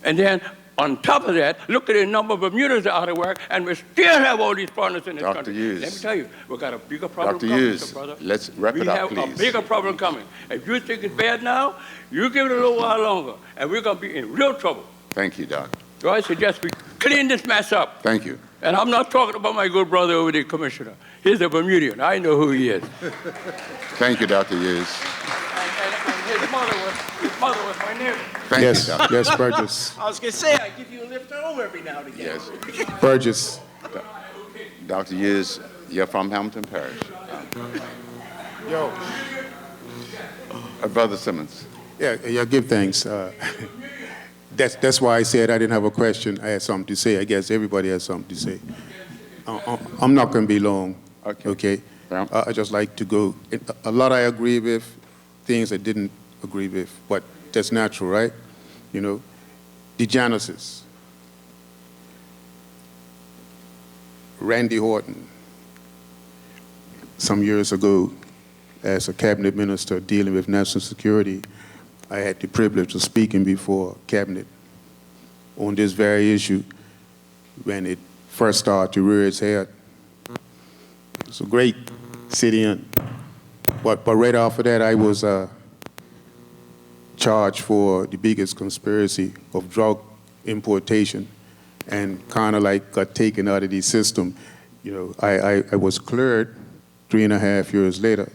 And then, on top of that, look at the number of Bermudans that are out of work, and we still have all these foreigners in this Dr. country. Hughes. Let me tell you, we've got a bigger problem Dr. coming, Hughes, Mr. brother. let's wrap it up, We have please. a bigger problem coming. If you think it's bad now, you give it a little while longer, and we're going to be in real trouble. Thank you, Doc. So I suggest we clean this mess up. Thank you. And I'm not talking about my good brother over there, Commissioner. He's a Bermudian. I know who he is. Thank you, Dr. Hughes. And his mother was my neighbor. Thank Yes, you, Doc. yes, Burgess. I was going to say, I give you a lift home every now and again. Yes. Burgess. Dr. Hughes, you're from Hamilton Parish. Yo. Brother Simmons. Yeah, give thanks. That's why I said I didn't have a question. I had something to say. I guess everybody has something to say. I'm not going to be long. Okay. Yeah. I just like to go. A lot I agree with, things I didn't agree with, but that's natural, right? You know, the Genesis. Randy Horton, some years ago, as a cabinet minister dealing with national security, I had the privilege of speaking before cabinet on this very issue when it first started to rear its head. It's a great sit-in. But right after that, I was charged for the biggest conspiracy of drug importation and kind of like got taken out of the system. You know, I was cleared 3.5 years later.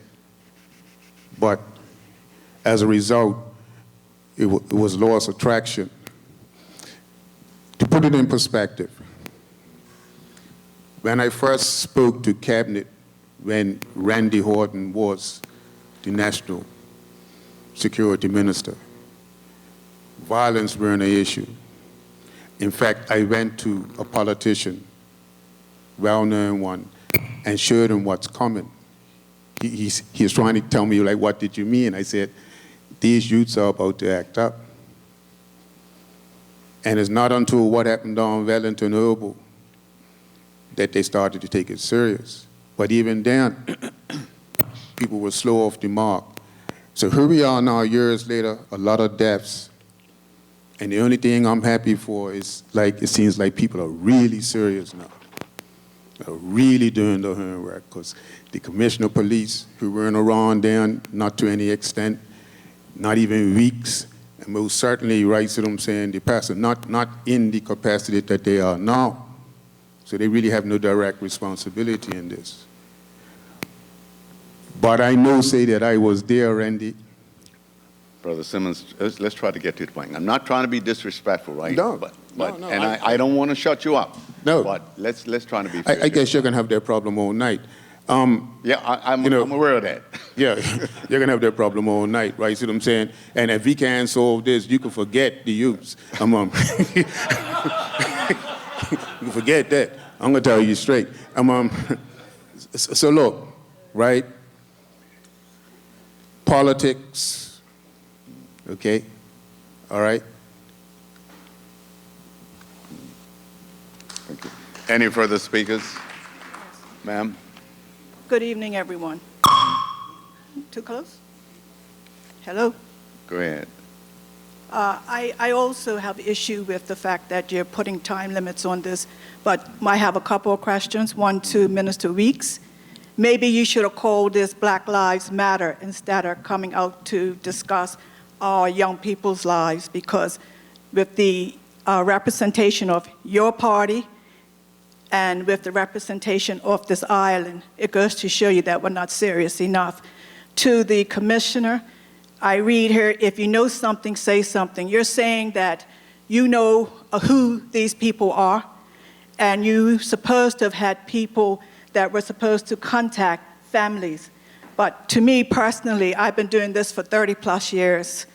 But as a result, it was lost attraction. To put it in perspective, when I first spoke to cabinet when Randy Horton was the national security minister, violence weren't an issue. In fact, I went to a politician, well-known one, and showed him what's coming. He's trying to tell me, like, what did you mean? I said, these youths are about to act up. And it's not until what happened on Wellington Oval that they started to take it serious. But even then, people were slow off the mark. So here we are now, years later, a lot of deaths. And the only thing I'm happy for is, like, it seems like people are really serious now. Are really doing their homework, because the commissioner of police, who weren't around then, not to any extent, not even weeks, and most certainly, right, so I'm saying, the person, not in the capacity that they are now. So they really have no direct responsibility in this. But I know, say that I was there, Randy. Brother Simmons, let's try to get to the point. I'm not trying to be disrespectful, right? No. No, I don't want to shut you up. No. But let's try to be fair. I guess you're going to have that problem all night. Yeah, I'm aware of that. Yeah, you're going to have that problem all night, right? See what I'm saying? And if we can't solve this, you can forget the youths. You can forget that. I'm going to tell you straight. So look, right? Politics, okay? All right? Thank you. Any further speakers? Ma'am? Good evening, everyone. Too close? Hello? Go ahead. I also have issue with the fact that you're putting time limits on this, but I have a couple of questions. One to Minister Weeks. Maybe you should have called this Black Lives Matter instead of coming out to discuss our young people's lives, because with the representation of your party and with the representation of this island, it goes to show you that we're not serious enough. To the commissioner, I read here, if you know something, say something. You're saying that you know who these people are, and you're supposed to have had people that were supposed to contact families. But to me personally, I've been doing this for 30 plus years.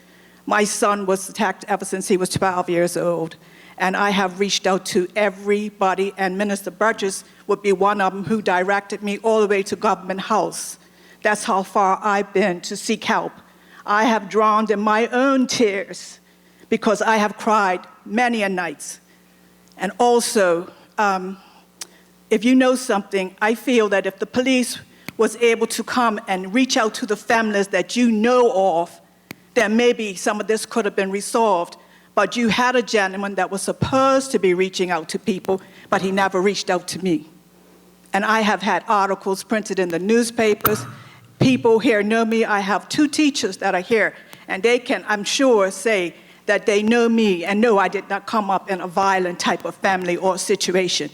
My son was attacked ever since he was 12 years old. And I have reached out to everybody, and Minister Burgess would be one of them who directed me all the way to Government House. That's how far I've been to seek help. I have drowned in my own tears because I have cried many a nights. And also, if you know something, I feel that if the police was able to come and reach out to the families that you know of, then maybe some of this could have been resolved. But you had a gentleman that was supposed to be reaching out to people, but he never reached out to me. And I have had articles printed in the newspapers. People here know me. I have 2 teachers that are here, and they can, I'm sure, say that they know me and know I did not come up in a violent type of family or situation.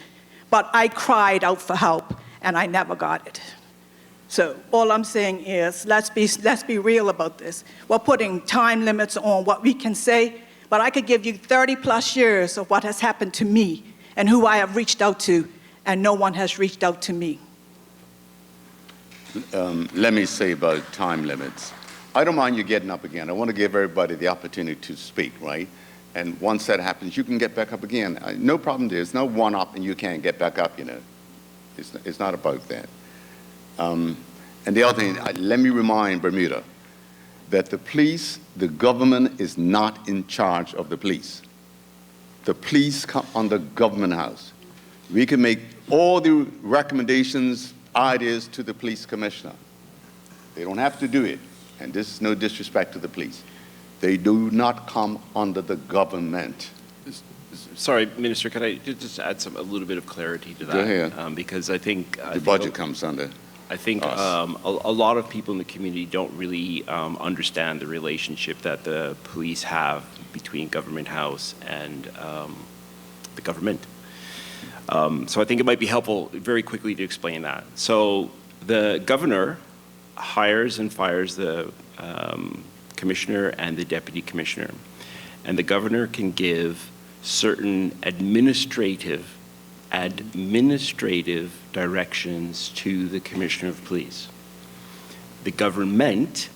But I cried out for help, and I never got it. So all I'm saying is, let's be real about this. We're putting time limits on what we can say, but I could give you 30 plus years of what has happened to me and who I have reached out to, and no one has reached out to me. Let me say about time limits. I don't mind you getting up again. I want to give everybody the opportunity to speak, right? And once that happens, you can get back up again. No problem. There's no one up and you can't get back up, you know. It's not about that. And the other thing, let me remind Bermuda that the police, the government is not in charge of the police. The police come under Government House. We can make all the recommendations, ideas to the police commissioner. They don't have to do it. And this is no disrespect to the police. They do not come under the government. Sorry, Minister, could I just add a little bit of clarity to that? Go ahead. Because I think The budget comes under. I think a lot of people in the community don't really understand the relationship that the police have between Government House and the government. So I think it might be helpful very quickly to explain that. So the governor hires and fires the commissioner and the deputy commissioner. And the governor can give certain administrative directions to the commissioner of police. The government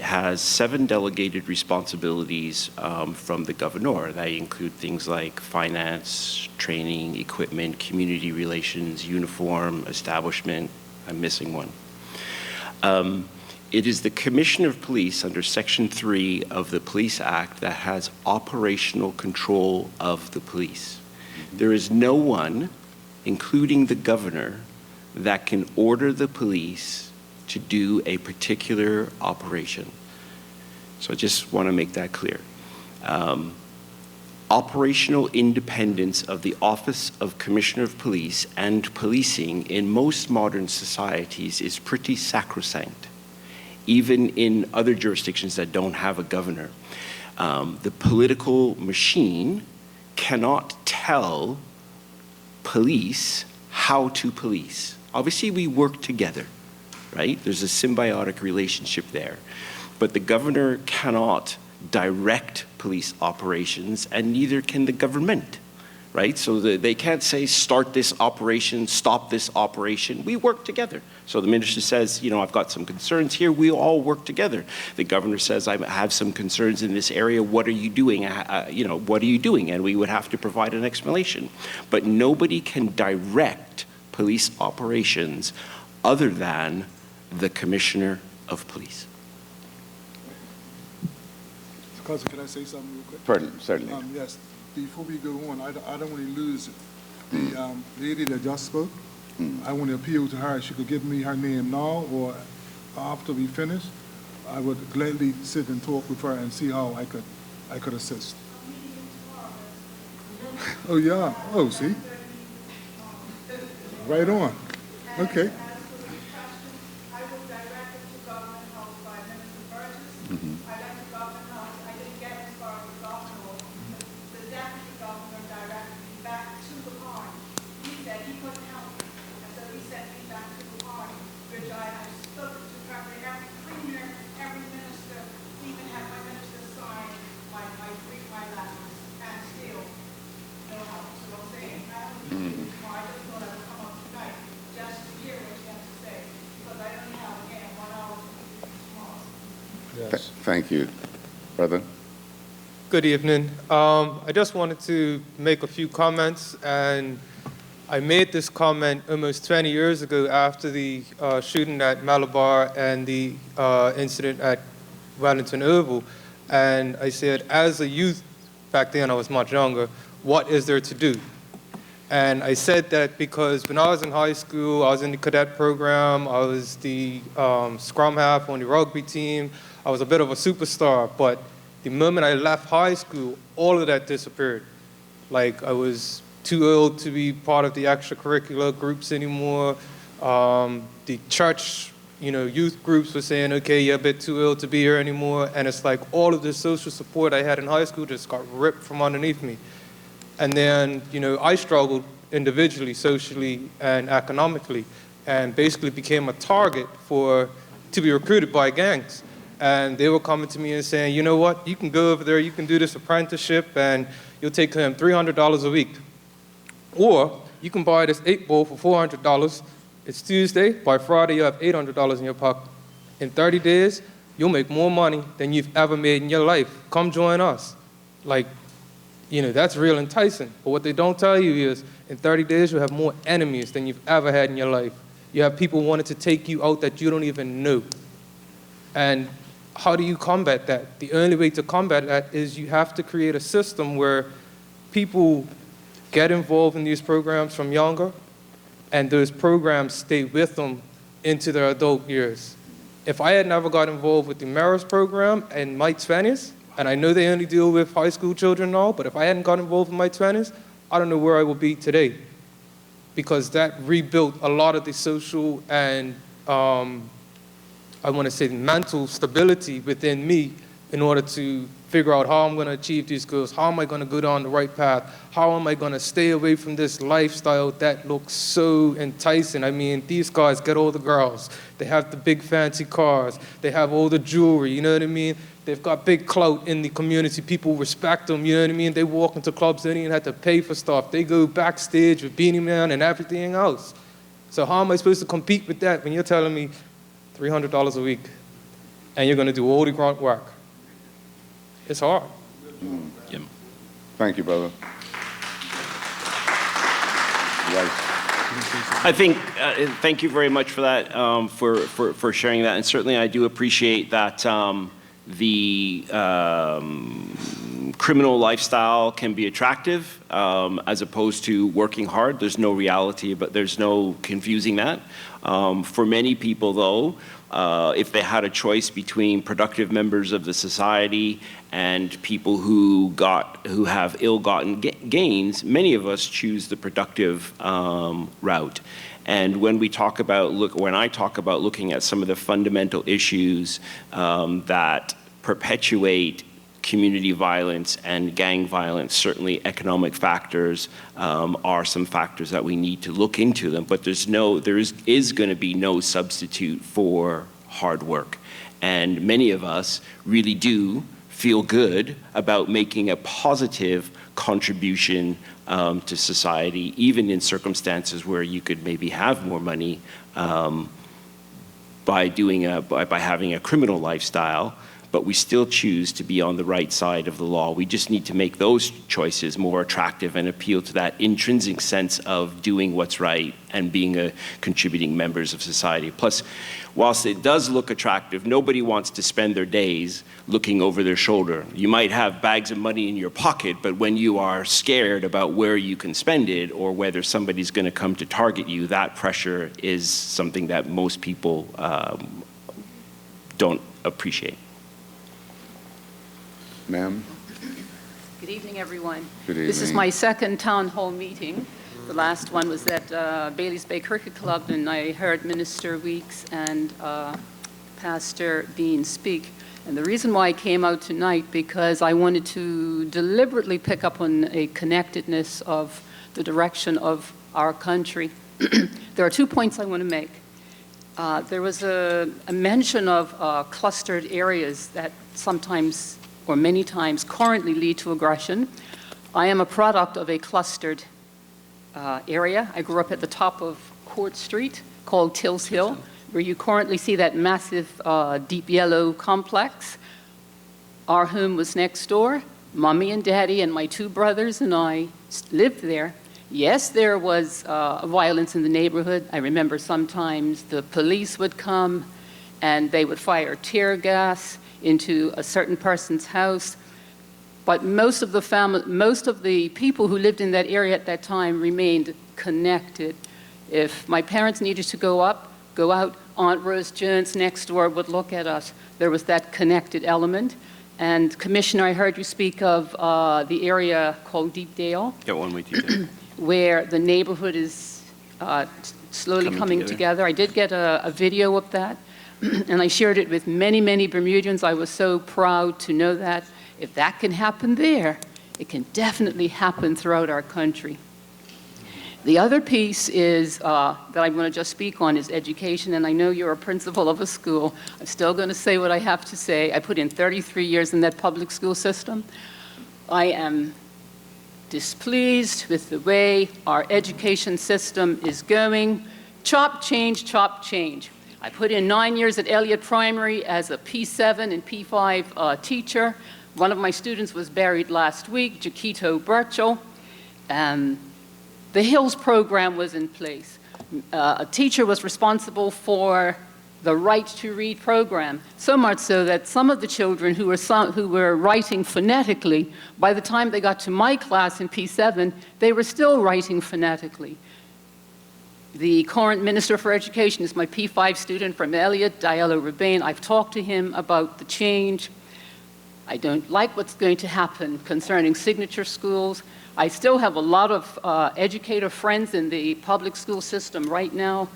has 7 delegated responsibilities from the governor. That include things like finance, training, equipment, community relations, uniform, establishment. I'm missing one. It is the Commissioner of Police under Section 3 of the Police Act that has operational control of the police. There is no one, including the governor, that can order the police to do a particular operation. So I just want to make that clear. Operational independence of the Office of Commissioner of Police and policing in most modern societies is pretty sacrosanct, even in other jurisdictions that don't have a governor. The political machine cannot tell police how to police. Obviously, we work together, right? There's a symbiotic relationship there. But the governor cannot direct police operations, and neither can the government, right? So they can't say, start this operation, stop this operation. We work together. So the minister says, you know, I've got some concerns here. We all work together. The governor says, I have some concerns in this area. What are you doing? You know, what are you doing? And we would have to provide an explanation. But nobody can direct police operations other than the commissioner of police. Cousin, can I say something real quick? Certainly. Yes. Before we go on, I don't want to lose the lady that just spoke. I want to appeal to her. She could give me her name now or after we finish. I would gladly sit and talk with her and see how I could assist. Oh, yeah. Oh, see? Right on. Okay. I was directed to Governmental by Minister Burgess. I went to Governmental. I didn't get as far as Governmental. The deputy governor directed me back to the party. He said he couldn't help me. And so he sent me back to the party, which I have spoken to every premier, every minister, even had my minister sign my letters, and still no help. So I'm saying, I don't need to tomorrow. I just thought I would come up tonight just to hear what you have to say, because I only have, again, 1 hour tomorrow. Yes. Thank you. Brother? Good evening. I just wanted to make a few comments, and I made this comment almost 20 years ago after the shooting at Malabar and the incident at Wellington Oval. And I said, as a youth, back then I was much younger, what is there to do? And I said that because when I was in high school, I was in the cadet program, I was the scrum half on the rugby team, I was a bit of a superstar, but the moment I left high school, all of that disappeared. Like, I was too old to be part of the extracurricular groups anymore. The church, youth groups were saying, okay, you're a bit too old to be here anymore. And it's like all of the social support I had in high school just got ripped from underneath me. And then, I struggled individually, socially, and economically, and basically became a target to be recruited by gangs. And they were coming to me and saying, you know what, you can go over there, you can do this apprenticeship, and you'll take home $300 a week. Or you can buy this 8-ball for $400. It's Tuesday, by Friday you have $800 in your pocket. In 30 days, you'll make more money than you've ever made in your life. Come join us. Like, that's real enticing. But what they don't tell you is, in 30 days, you'll have more enemies than you've ever had in your life. You have people wanting to take you out that you don't even know. And how do you combat that? The only way to combat that is you have to create a system where people get involved in these programs from younger, and those programs stay with them into their adult years. If I had never got involved with the Marist program in my 20s, and I know they only deal with high school children now, but if I hadn't got involved in my 20s, I don't know where I would be today, because that rebuilt a lot of the social and I want to say mental stability within me in order to figure out how I'm going to achieve these goals, how am I going to go down the right path, how am I going to stay away from this lifestyle that looks so enticing. I mean, these guys get all the girls, they have the big fancy cars, they have all the jewelry, you know what I mean? They've got big clout in the community, people respect them, you know what I mean? They walk into clubs, they don't even have to pay for stuff, they go backstage with Beanie Man and everything else. So how am I supposed to compete with that when you're telling me $300 a week and you're going to do all the grunt work? It's hard. Yep. Thank you, brother. Right. I think, thank you very much for that, for sharing that. And certainly I do appreciate that the criminal lifestyle can be attractive as opposed to working hard. There's no reality, but there's no confusing that. For many people, though, if they had a choice between productive members of the society and people who have ill-gotten gains, many of us choose the productive route. And when I talk about looking at some of the fundamental issues that perpetuate community violence and gang violence, certainly economic factors are some factors that we need to look into them, but there is going to be no substitute for hard work. And many of us really do feel good about making a positive contribution to society, even in circumstances where you could maybe have more money by having a criminal lifestyle, but we still choose to be on the right side of the law. We just need to make those choices more attractive and appeal to that intrinsic sense of doing what's right and being contributing members of society. Plus, whilst it does look attractive, nobody wants to spend their days looking over their shoulder. You might have bags of money in your pocket, but when you are scared about where you can spend it or whether somebody's going to come to target you, that pressure is something that most people don't appreciate. Ma'am? Good evening, everyone. Good This is evening. my second town hall meeting. The last one was at Bailey's Bay Cricket Club, and I heard Minister Weeks and Pastor Bean speak. And the reason why I came out tonight, because I wanted to deliberately pick up on a connectedness of the direction of our country. There are 2 points I want to make. There was a mention of clustered areas that sometimes, or many times, currently lead to aggression. I am a product of a clustered area. I grew up at the top of Court Street, called Tills Hill, where you currently see that massive deep yellow complex. Our home was next door. Mommy and Daddy and my 2 brothers and I lived there. Yes, there was violence in the neighborhood. I remember sometimes the police would come and they would fire tear gas into a certain person's house. But most of the people who lived in that area at that time remained connected. If my parents needed to go out, Aunt Rose Jones next door would look at us. There was that connected element. And Commissioner, I heard you speak of the area called Deepdale. Yeah, one way to Where the neighborhood is slowly coming together. I did get a video of that, and I shared it with many, many Bermudians. I was so proud to know that. If that can happen there, it can definitely happen throughout our country. The other piece is, that I want to just speak on is education, and I know you're a principal of a school. I'm still going to say what I have to say. I put in 33 years in that public school system. I am displeased with the way our education system is going. Chop change, chop change. I put in 9 years at Elliott Primary as a P7 and P5 teacher. One of my students was buried last week, Jaquito Burchell. The Hills program was in place. A teacher was responsible for the Right to Read program, so much so that some of the children who were writing phonetically, by the time they got to my class in P7, they were still writing phonetically. The current Minister for Education is my P5 student from Elliott, Diallo Rebane. I've talked to him about the change. I don't like what's going to happen concerning signature schools. I still have a lot of educator friends in the public school system right now.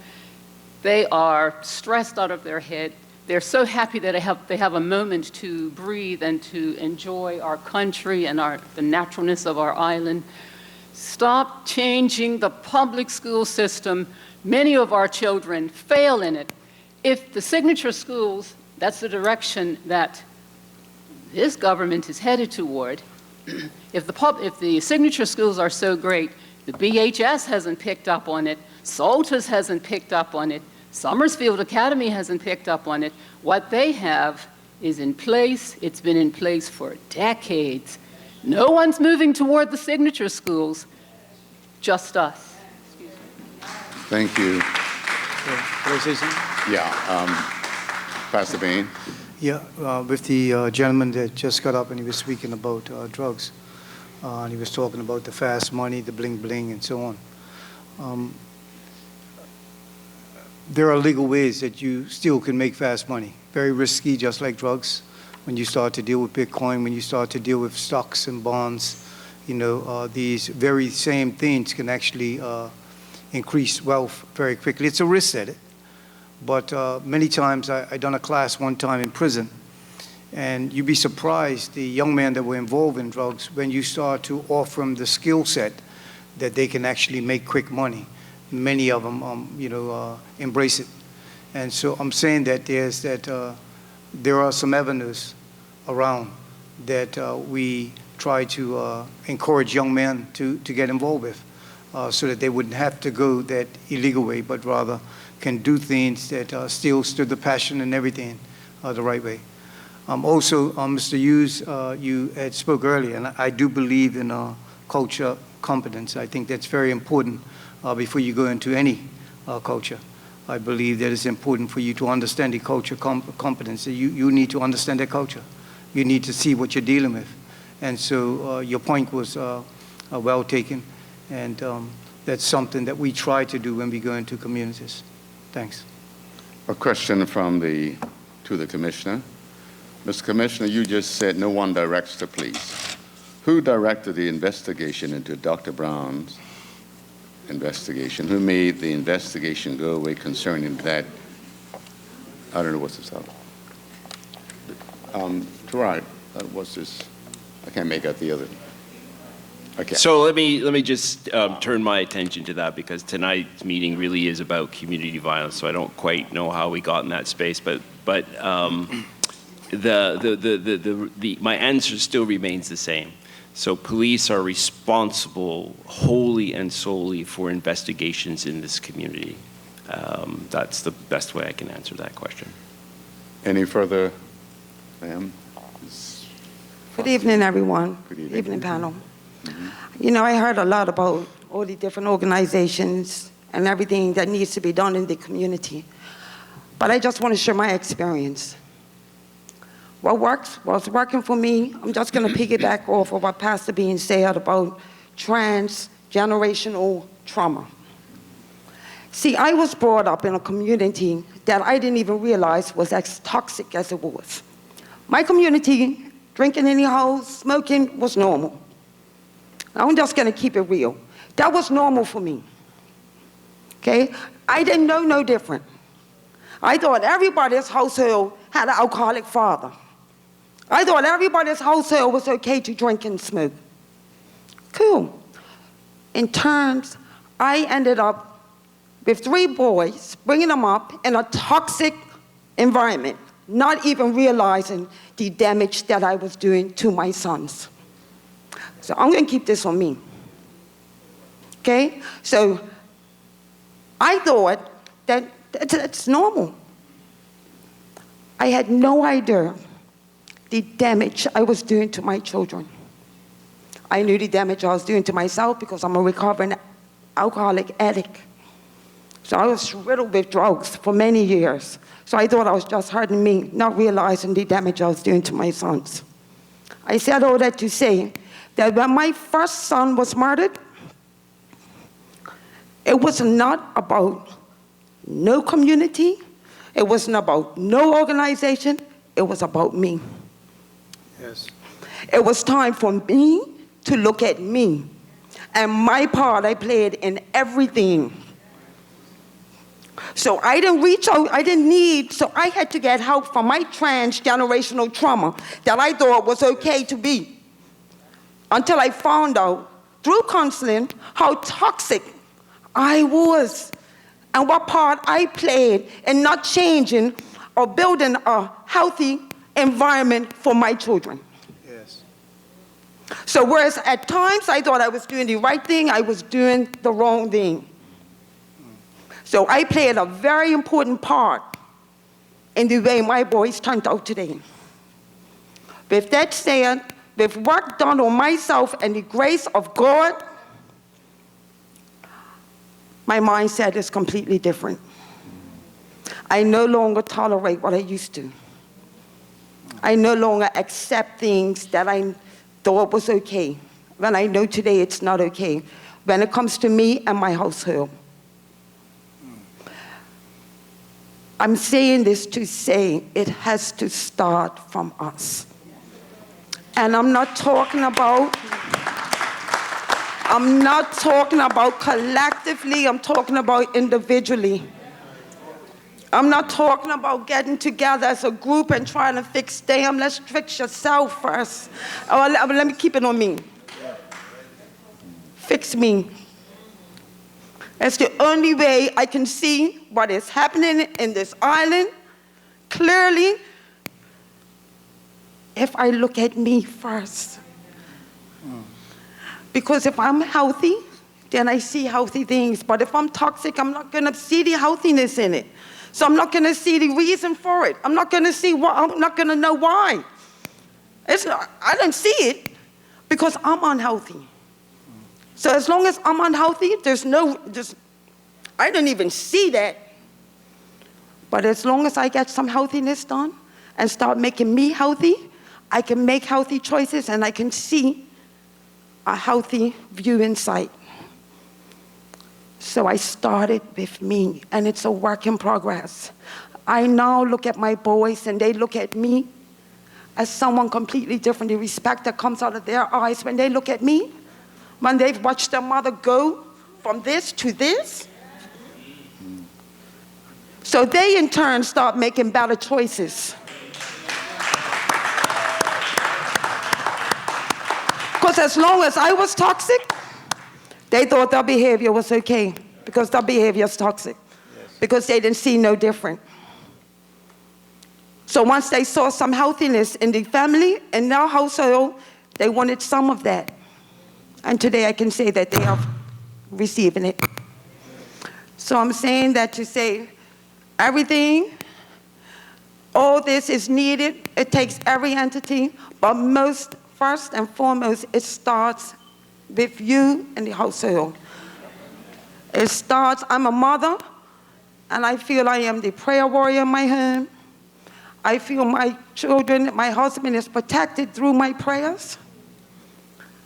They are stressed out of their head. They're so happy that they have a moment to breathe and to enjoy our country and the naturalness of our island. Stop changing the public school system. Many of our children fail in it. If the signature schools, that's the direction that this government is headed toward. If the signature schools are so great, the BHS hasn't picked up on it, Salters hasn't picked up on it, Summersfield Academy hasn't picked up on it. What they have is in place. It's been in place for decades. No one's moving toward the signature schools, just us. Thank you. Can I say something? Yeah, Pastor Bain. Yeah, with the gentleman that just got up and he was speaking about drugs, and he was talking about the fast money, the bling bling, and so on. There are legal ways that you still can make fast money. Very risky, just like drugs. When you start to deal with Bitcoin, when you start to deal with stocks and bonds, you know, these very same things can actually increase wealth very quickly. It's a risk at it. But many times, I done a class one time in prison, and you'd be surprised, the young men that were involved in drugs, when you start to offer them the skill set that they can actually make quick money. Many of them, embrace it. And so I'm saying that there are some avenues around that we try to encourage young men to get involved with, so that they wouldn't have to go that illegal way, but rather can do things that still stir the passion and everything the right way. Also, Mr. Hughes, you had spoke earlier, and I do believe in culture competence. I think that's very important before you go into any culture. I believe that it's important for you to understand the culture competence. You need to understand that culture. You need to see what you're dealing with. And so your point was well taken, and that's something that we try to do when we go into communities. Thanks. A question to the Commissioner. Mr. Commissioner, you just said no one directs the police. Who directed the investigation into Dr. Brown's investigation? Who made the investigation go away concerning that? I don't know what's this out. Right. What's this? I can't make out the other. Okay. So let me just turn my attention to that, because tonight's meeting really is about community violence. So I don't quite know how we got in that space, but my answer still remains the same. So police are responsible wholly and solely for investigations in this community. That's the best way I can answer that question. Any further, ma'am? Good evening, everyone. Good evening. Evening, panel. You know, I heard a lot about all the different organizations and everything that needs to be done in the community. But I just want to share my experience. What's working for me, I'm just going to piggyback off of what Pastor Bean said about transgenerational trauma. See, I was brought up in a community that I didn't even realize was as toxic as it was. My community, drinking in the house, smoking was normal. I'm just going to keep it real. That was normal for me. Okay? I didn't know no different. I thought everybody's household had an alcoholic father. I thought everybody's household was okay to drink and smoke. Cool. In terms, I ended up with 3 boys, bringing them up in a toxic environment, not even realizing the damage that I was doing to my sons. So I'm going to keep this on me. Okay? So I thought that it's normal. I had no idea the damage I was doing to my children. I knew the damage I was doing to myself because I'm a recovering alcoholic addict. So I was riddled with drugs for many years. So I thought I was just hurting me, not realizing the damage I was doing to my sons. I said all that to say that when my first son was murdered, it was not about no community, it wasn't about no organization, it was about me. Yes. It was time for me to look at me and my part I played in everything. So I didn't reach out, so I had to get help from my transgenerational trauma that I thought was okay to be. Until I found out, through counseling, how toxic I was and what part I played in not changing or building a healthy environment for my children. Yes. So whereas at times I thought I was doing the right thing, I was doing the wrong thing. So I played a very important part in the way my boys turned out today. With that said, with work done on myself and the grace of God, my mindset is completely different. I no longer tolerate what I used to. I no longer accept things that I thought was okay, when I know today it's not okay, when it comes to me and my household. I'm saying this to say it has to start from us. And I'm not talking about collectively, I'm talking about individually. I'm not talking about getting together as a group and trying to fix them. Let's fix yourself first. Oh, let me keep it on me. Fix me. That's the only way I can see what is happening in this island clearly if I look at me first. Because if I'm healthy, then I see healthy things. But if I'm toxic, I'm not going to see the healthiness in it. So I'm not going to see the reason for it. I'm not going to see why. I'm not going to know why. I don't see it because I'm unhealthy. So as long as I'm unhealthy, I don't even see that. But as long as I get some healthiness done and start making me healthy, I can make healthy choices and I can see a healthy view in sight. So I started with me, and it's a work in progress. I now look at my boys and they look at me, as someone completely different. The respect that comes out of their eyes when they look at me, when they've watched their mother go from this to this. So they, in turn, start making better choices. Because as long as I was toxic, they thought their behavior was okay, because their behavior is toxic, because they didn't see no different. So once they saw some healthiness in the family, in their household, they wanted some of that. And today I can say that they are receiving it. So I'm saying that to say everything, all this is needed. It takes every entity, but first and foremost, it starts with you and the household. It starts, I'm a mother, and I feel I am the prayer warrior in my home. I feel my children, my husband is protected through my prayers.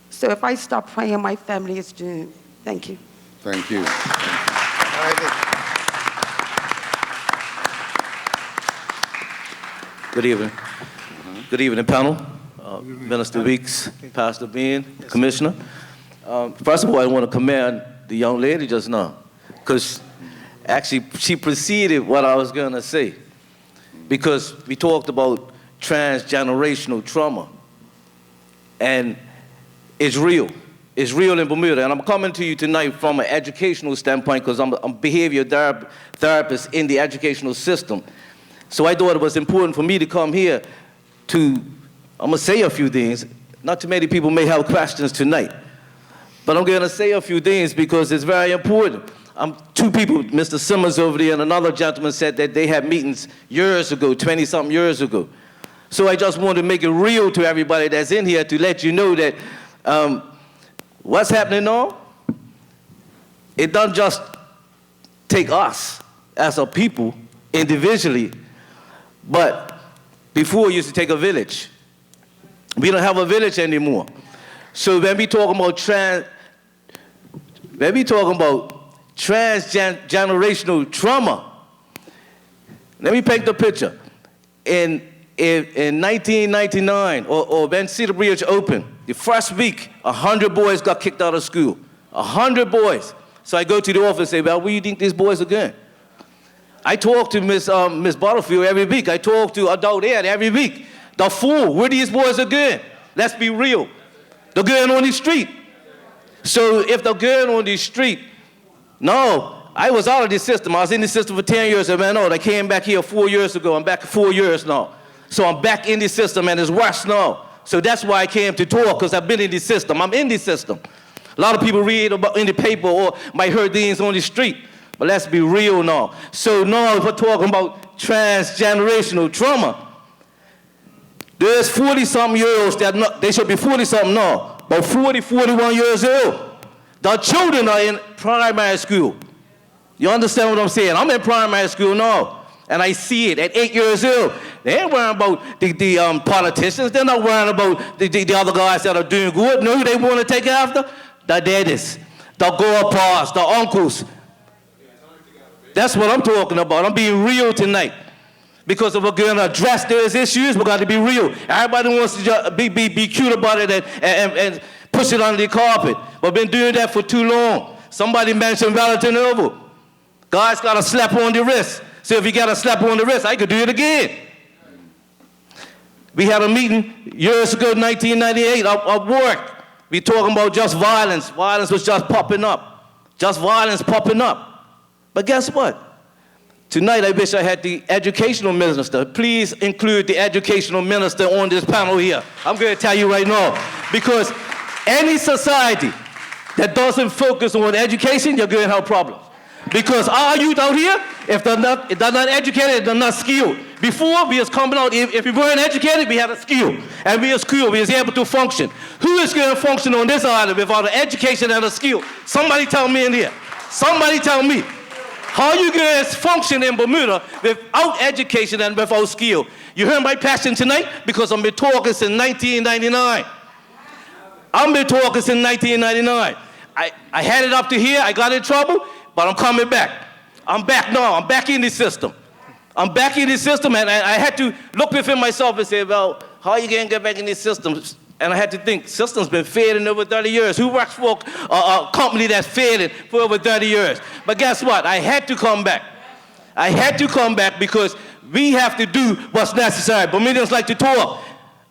So if I stop praying, my family is doomed. Thank you. Thank you. Good evening. Good evening, panel. Minister Weeks, Pastor Bean, Commissioner. First of all, I want to commend the young lady just now, because actually she preceded what I was going to say, because we talked about transgenerational trauma, and it's real. It's real in Bermuda, and I'm coming to you tonight from an educational standpoint, because I'm a behavior therapist in the educational system. So I thought it was important for me to come here to, I'm going to say a few things. Not too many people may have questions tonight, but I'm going to say a few things because it's very important. Two people, Mr. Simmons over there and another gentleman, said that they had meetings years ago, 20-something years ago. So I just wanted to make it real to everybody that's in here to let you know that what's happening now, it doesn't just take us as a people individually, but before it used to take a village. We don't have a village anymore. So when we talk about transgenerational trauma, let me paint the picture. In 1999, or when Cedar Bridge opened, the first week, 100 boys got kicked out of school. 100 boys. So I go to the office and say, well, where do you think these boys are going? I talk to Miss Butterfield every week. I talk to Adult Ed every week. The fool, where these boys are going? Let's be real. They're going on the street. So if they're going on the street, no, I was out of the system. I was in the system for 10 years. I ran out. I came back here 4 years ago. I'm back 4 years now. So I'm back in the system, and it's worse now. So that's why I came to talk, because I've been in the system. I'm in the system. A lot of people read about in the paper or might hear things on the street. But let's be real now. So now we're talking about transgenerational trauma. There's 40-something-year-olds they should be 40-something now, but 40, 41 years old. The children are in primary school. You understand what I'm saying? I'm in primary school now, and I see it at 8 years old. They ain't worrying about the politicians. They're not worrying about the other guys that are doing good. No, who they want to take after? The daddies, the grandpas, the uncles. That's what I'm talking about. I'm being real tonight. Because if we're going to address those issues, we've got to be real. Everybody wants to just be cute about it and push it under the carpet. We've been doing that for too long. Somebody mentioned Valentine Oval. Guys got a slap on the wrist. So if you got a slap on the wrist, I could do it again. We had a meeting years ago, 1998, at work. We talking about just violence. Violence was just popping up. Just violence popping up. But guess what? Tonight, I wish I had the educational minister. Please include the educational minister on this panel here. I'm going to tell you right now. Because any society that doesn't focus on education, you're going to have problems. Because our youth out here, if they're not educated, they're not skilled. Before, we was coming out, if we weren't educated, we had a skill. And we were skilled, we was able to function. Who is going to function on this island without an education and a skill? Somebody tell me in here. Somebody tell me. How are you going to function in Bermuda without education and without skill? You heard my passion tonight? Because I've been talking since 1999. I've been talking since 1999. I had it up to here, I got in trouble, but I'm coming back. I'm back now, I'm back in the system. I'm back in the system, and I had to look within myself and say, well, how are you going to get back in these systems? And I had to think, systems been failing over 30 years. Who works for a company that's failing for over 30 years? But guess what? I had to come back. I had to come back because we have to do what's necessary. Bermudians like to talk.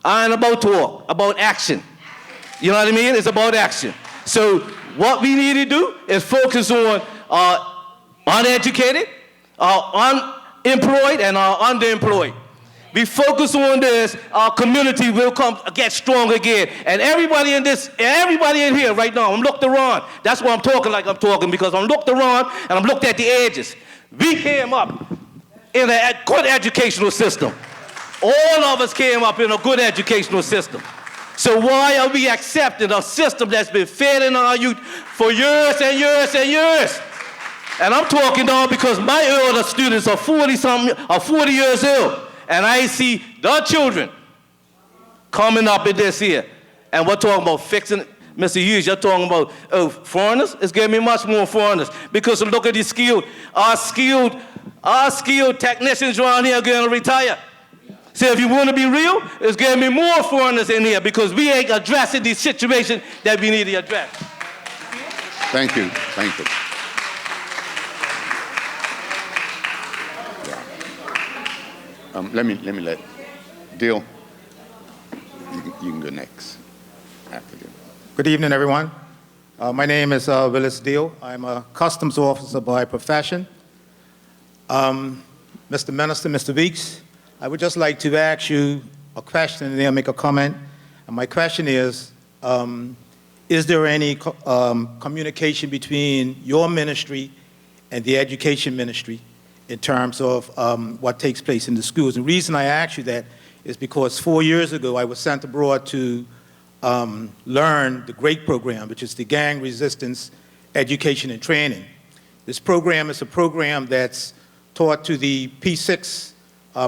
I ain't about talk, about action. You know what I mean? It's about action. So what we need to do is focus on uneducated, unemployed, and underemployed. We focus on this, our community will get strong again. And everybody in here right now, I'm looked around. That's why I'm talking like I'm talking, because I'm looked around and I'm looked at the edges. We came up in a good educational system. All of us came up in a good educational system. So why are we accepting a system that's been failing our youth for years and years and years? And I'm talking now because my older students are 40 years old. And I see the children coming up in this here. And we're talking about fixing it. Mr. Hughes, you're talking about foreigners? It's giving me much more foreigners. Because look at these our skilled technicians around here are going to retire. So if you want to be real, it's giving me more foreigners in here because we ain't addressing these situations that we need to address. Thank you. Thank you. Let me let Deal. You can go next after Deal. Good evening, everyone. My name is Willis Deal. I'm a customs officer by profession. Mr. Minister, Mr. Weeks, I would just like to ask you a question and then make a comment. And my question is there any communication between your ministry and the education ministry in terms of what takes place in the schools? The reason I ask you that is because 4 years ago I was sent abroad to learn the GREAT program, which is the Gang Resistance Education and Training. This program is a program that's taught to the P6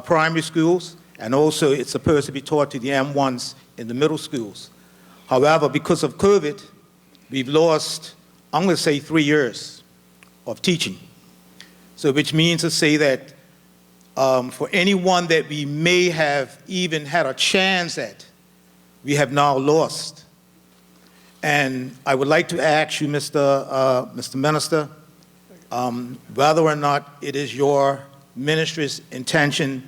primary schools, and also it's supposed to be taught to the M1s in the middle schools. However, because of COVID, we've lost, I'm going to say 3 years of teaching. So which means to say that for anyone that we may have even had a chance at, we have now lost. And I would like to ask you, Mr. Minister, whether or not it is your ministry's intention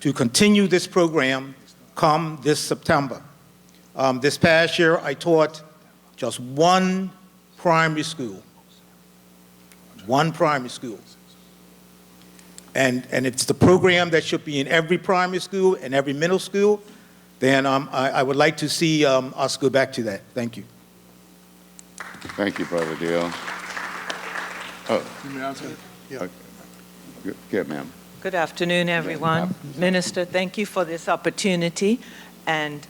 to continue this program come this September. This past year, I taught just one primary school. One primary school. And it's the program that should be in every primary school and every middle school, then I would like to see us go back to that. Thank you. Thank you, Brother Deal. Oh. Let me answer it. Yeah. Good, ma'am. Good afternoon, everyone. Minister, thank you for this opportunity. And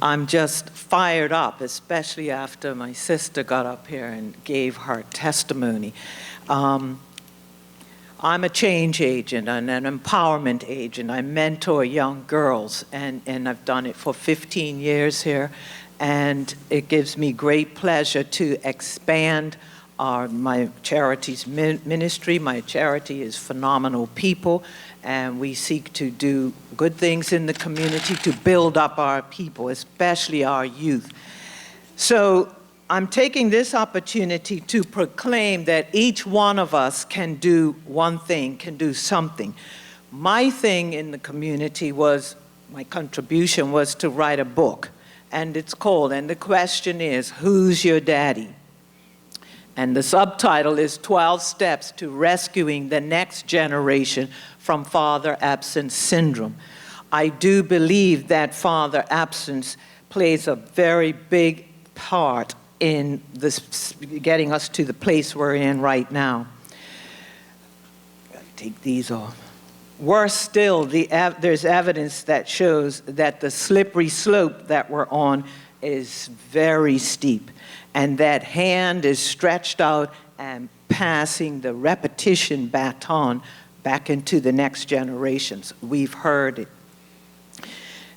I'm just fired up, especially after my sister got up here and gave her testimony. I'm a change agent and an empowerment agent. I mentor young girls, and I've done it for 15 years here. And it gives me great pleasure to expand my charity's ministry. My charity is Phenomenal People, and we seek to do good things in the community to build up our people, especially our youth. So I'm taking this opportunity to proclaim that each one of us can do one thing, can do something. My thing in the community was, my contribution was to write a book, and it's called, and the question is, Who's Your Daddy? And the subtitle is 12 Steps to Rescuing the Next Generation from Father Absence Syndrome. I do believe that father absence plays a very big part in this, getting us to the place we're in right now. Gotta take these off. Worse still, there's evidence that shows that the slippery slope that we're on is very steep, and that hand is stretched out and passing the repetition baton back into the next generations. We've heard it.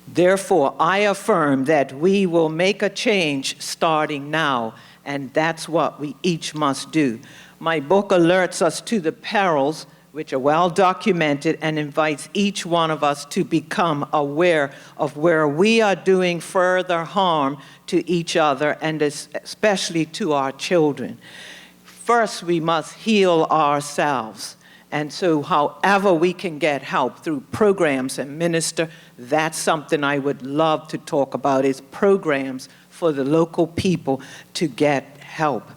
Therefore, I affirm that we will make a change starting now, and that's what we each must do. My book alerts us to the perils which are well documented and invites each one of us to become aware of where we are doing further harm to each other and especially to our children. First, we must heal ourselves. And so however we can get help through programs and minister, that's something I would love to talk about, is programs for the local people to get help.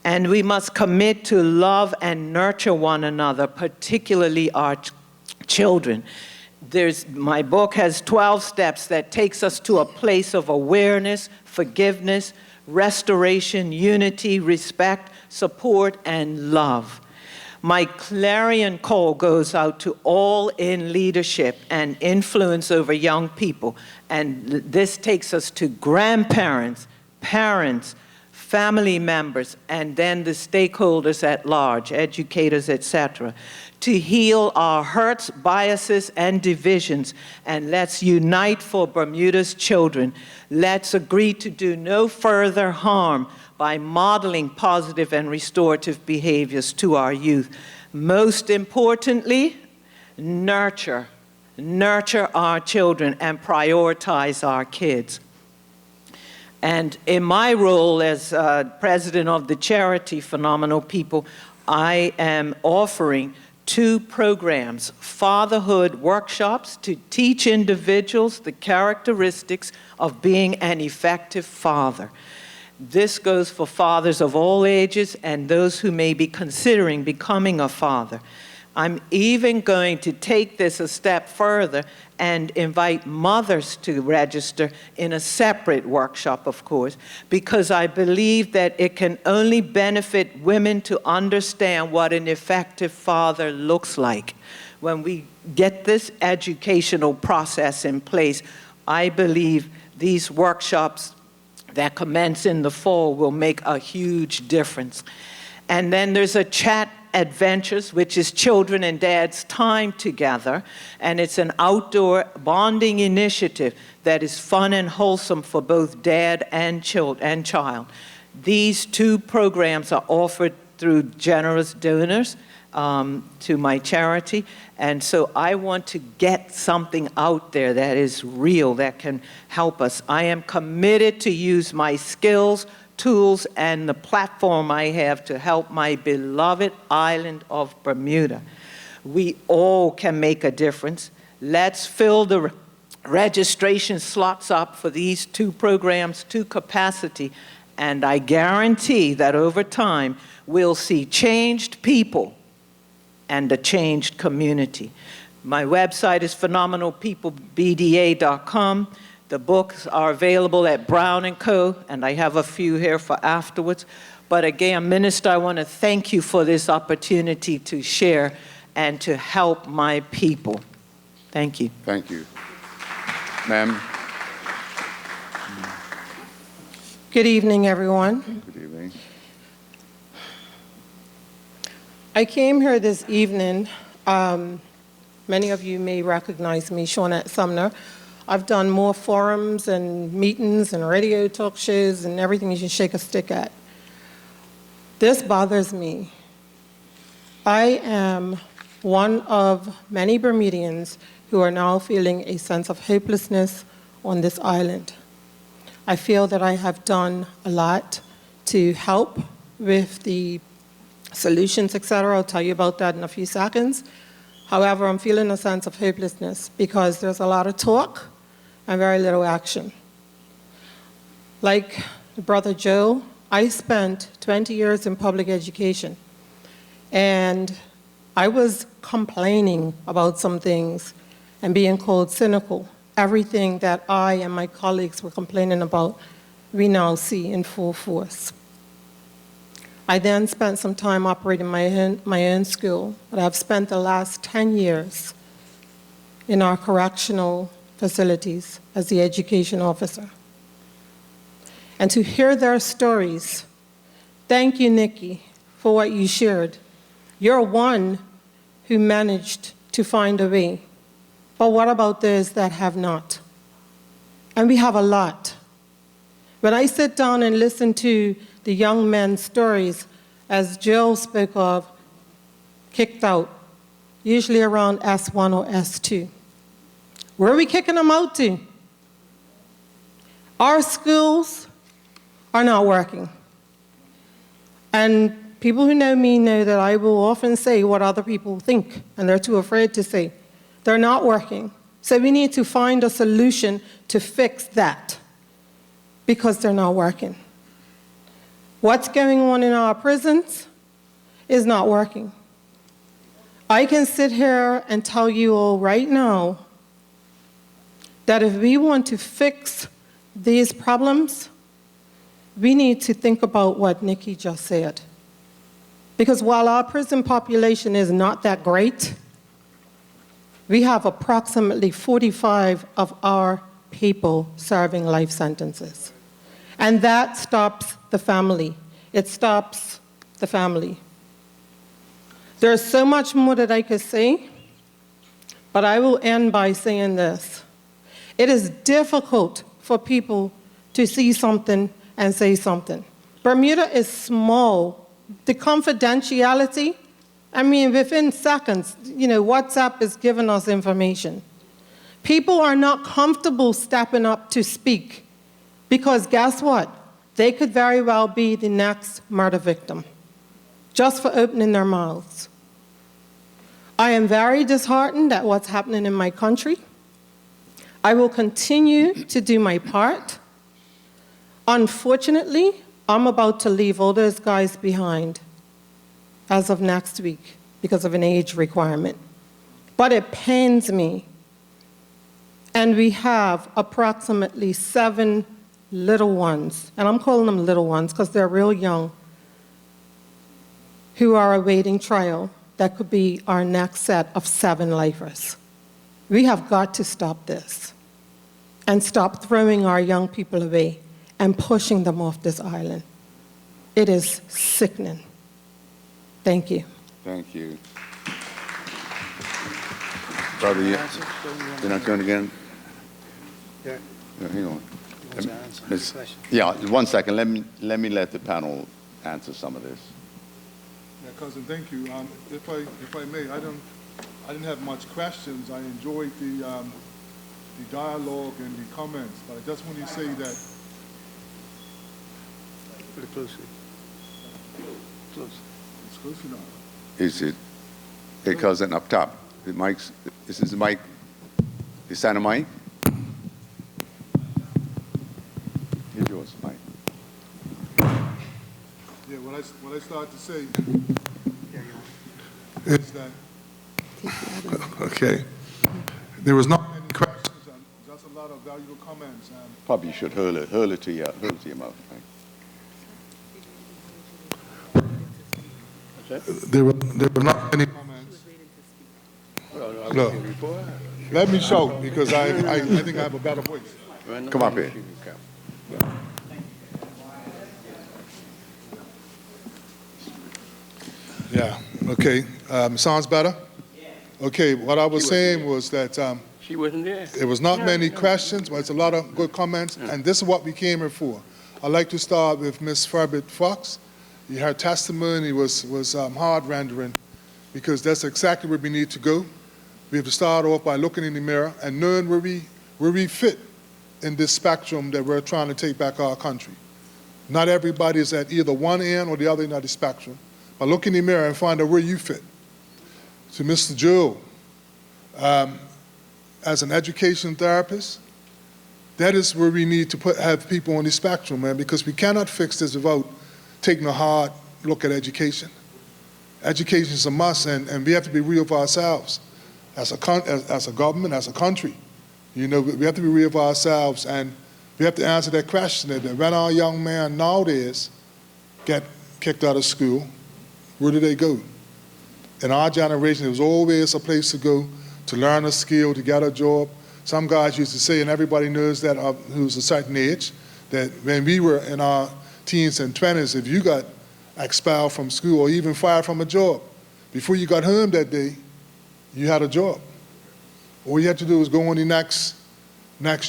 And we must commit to love and nurture one another, particularly our children. My book has 12 steps that takes us to a place of awareness, forgiveness, restoration, unity, respect, support, and love. My clarion call goes out to all in leadership and influence over young people. And this takes us to grandparents, parents, family members, and then the stakeholders at large, educators, etc., to heal our hurts, biases, and divisions. And let's unite for Bermuda's children. Let's agree to do no further harm by modeling positive and restorative behaviors to our youth. Most importantly, nurture our children and prioritize our kids. And in my role as president of the charity Phenomenal People, I am offering 2 programs, fatherhood workshops to teach individuals the characteristics of being an effective father. This goes for fathers of all ages and those who may be considering becoming a father. I'm even going to take this a step further and invite mothers to register in a separate workshop, of course, because I believe that it can only benefit women to understand what an effective father looks like. When we get this educational process in place, I believe these workshops that commence in the fall will make a huge difference. And then there's a chat adventures, which is children and dad's time together, and it's an outdoor bonding initiative that is fun and wholesome for both dad and child. These 2 programs are offered through generous donors to my charity, and so I want to get something out there that is real, that can help us. I am committed to use my skills, tools, and the platform I have to help my beloved island of Bermuda. We all can make a difference. Let's fill the registration slots up for these 2 programs to capacity, and I guarantee that over time we'll see changed people and a changed community. My website is phenomenalpeoplebda.com. The books are available at Brown & Co., and I have a few here for afterwards. But again, Minister, I want to thank you for this opportunity to share and to help my people. Thank you. Thank you. Ma'am. Good evening, everyone. Good evening. I came here this evening. Many of you may recognize me, Shawnette Sumner. I've done more forums and meetings and radio talk shows and everything you can shake a stick at. This bothers me. I am one of many Bermudians who are now feeling a sense of hopelessness on this island. I feel that I have done a lot to help with the solutions, etc. I'll tell you about that in a few seconds. However, I'm feeling a sense of hopelessness because there's a lot of talk and very little action. Like Brother Joe, I spent 20 years in public education, and I was complaining about some things and being called cynical. Everything that I and my colleagues were complaining about, we now see in full force. I then spent some time operating my own school, but I've spent the last 10 years in our correctional facilities as the education officer. And to hear their stories, thank you, Nikki, for what you shared. You're one who managed to find a way. But what about those that have not? And we have a lot. When I sit down and listen to the young men's stories, as Jill spoke of, kicked out, usually around S1 or S2. Where are we kicking them out to? Our schools are not working. And people who know me know that I will often say what other people think, and they're too afraid to say. They're not working. So we need to find a solution to fix that, because they're not working. What's going on in our prisons is not working. I can sit here and tell you all right now that if we want to fix these problems, we need to think about what Nikki just said. Because while our prison population is not that great, we have approximately 45 of our people serving life sentences. And that stops the family. It stops the family. There's so much more that I could say, but I will end by saying this. It is difficult for people to see something and say something. Bermuda is small. The confidentiality, I mean, within seconds, WhatsApp is giving us information. People are not comfortable stepping up to speak because guess what? They could very well be the next murder victim just for opening their mouths. I am very disheartened at what's happening in my country. I will continue to do my part. Unfortunately, I'm about to leave all those guys behind as of next week because of an age requirement. But it pains me. And we have approximately 7 little ones, and I'm calling them little ones because they're real young, who are awaiting trial. That could be our next set of 7 lifers. We have got to stop this and stop throwing our young people away and pushing them off this island. It is sickening. Thank you. Thank you. Brother, you're not going again? Yeah. No, hang on. Wants to answer the question. Yeah, 1 second. Let me let the panel answer some of this. Yeah, cousin, thank you. If I may, I didn't have much questions. I enjoyed the dialogue and the comments, but I just want to say that. Pretty closely. Close. It's close enough. Is it, hey, cousin, up top? The mic's, this is the mic. Is that a mic? Here's yours, Mike. Yeah, what I started to say is that, okay, there was not many questions and just a lot of valuable comments. Probably you should hurl it to your mouth. Right? There were not many comments. No. Let me shout because I think I have a better voice. Come up here. Yeah, okay. Sounds better? Okay, what I was saying was that She wasn't there. there was not many questions, but it's a lot of good comments, and this is what we came here for. I'd like to start with Ms. Furbert Fox. Her testimony was heart-rendering because that's exactly where we need to go. We have to start off by looking in the mirror and knowing where we fit in this spectrum that we're trying to take back our country. Not everybody is at either one end or the other end of the spectrum. But look in the mirror and find out where you fit. To Mr. Joe, as an education therapist, that is where we need to have people on the spectrum, man, because we cannot fix this without taking a hard look at education. Education is a must, and we have to be real for ourselves as a government, as a country. We have to be real for ourselves, and we have to answer that question that when our young man nowadays get kicked out of school, where do they go? In our generation, there was always a place to go to learn a skill, to get a job. Some guys used to say, and everybody knows that who's a certain age, that when we were in our teens and 20s, if you got expelled from school or even fired from a job, before you got home that day, you had a job. All you had to do was go on the next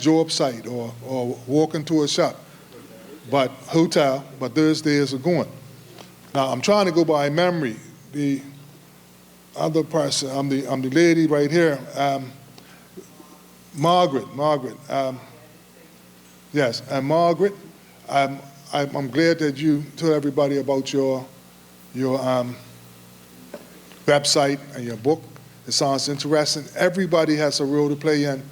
job site or walk into a shop, but those days are gone. Now, I'm trying to go by memory. other person, I'm the lady right here, Margaret. Yes, and Margaret, I'm glad that you told everybody about your website and your book. It sounds interesting. Everybody has a role to play in.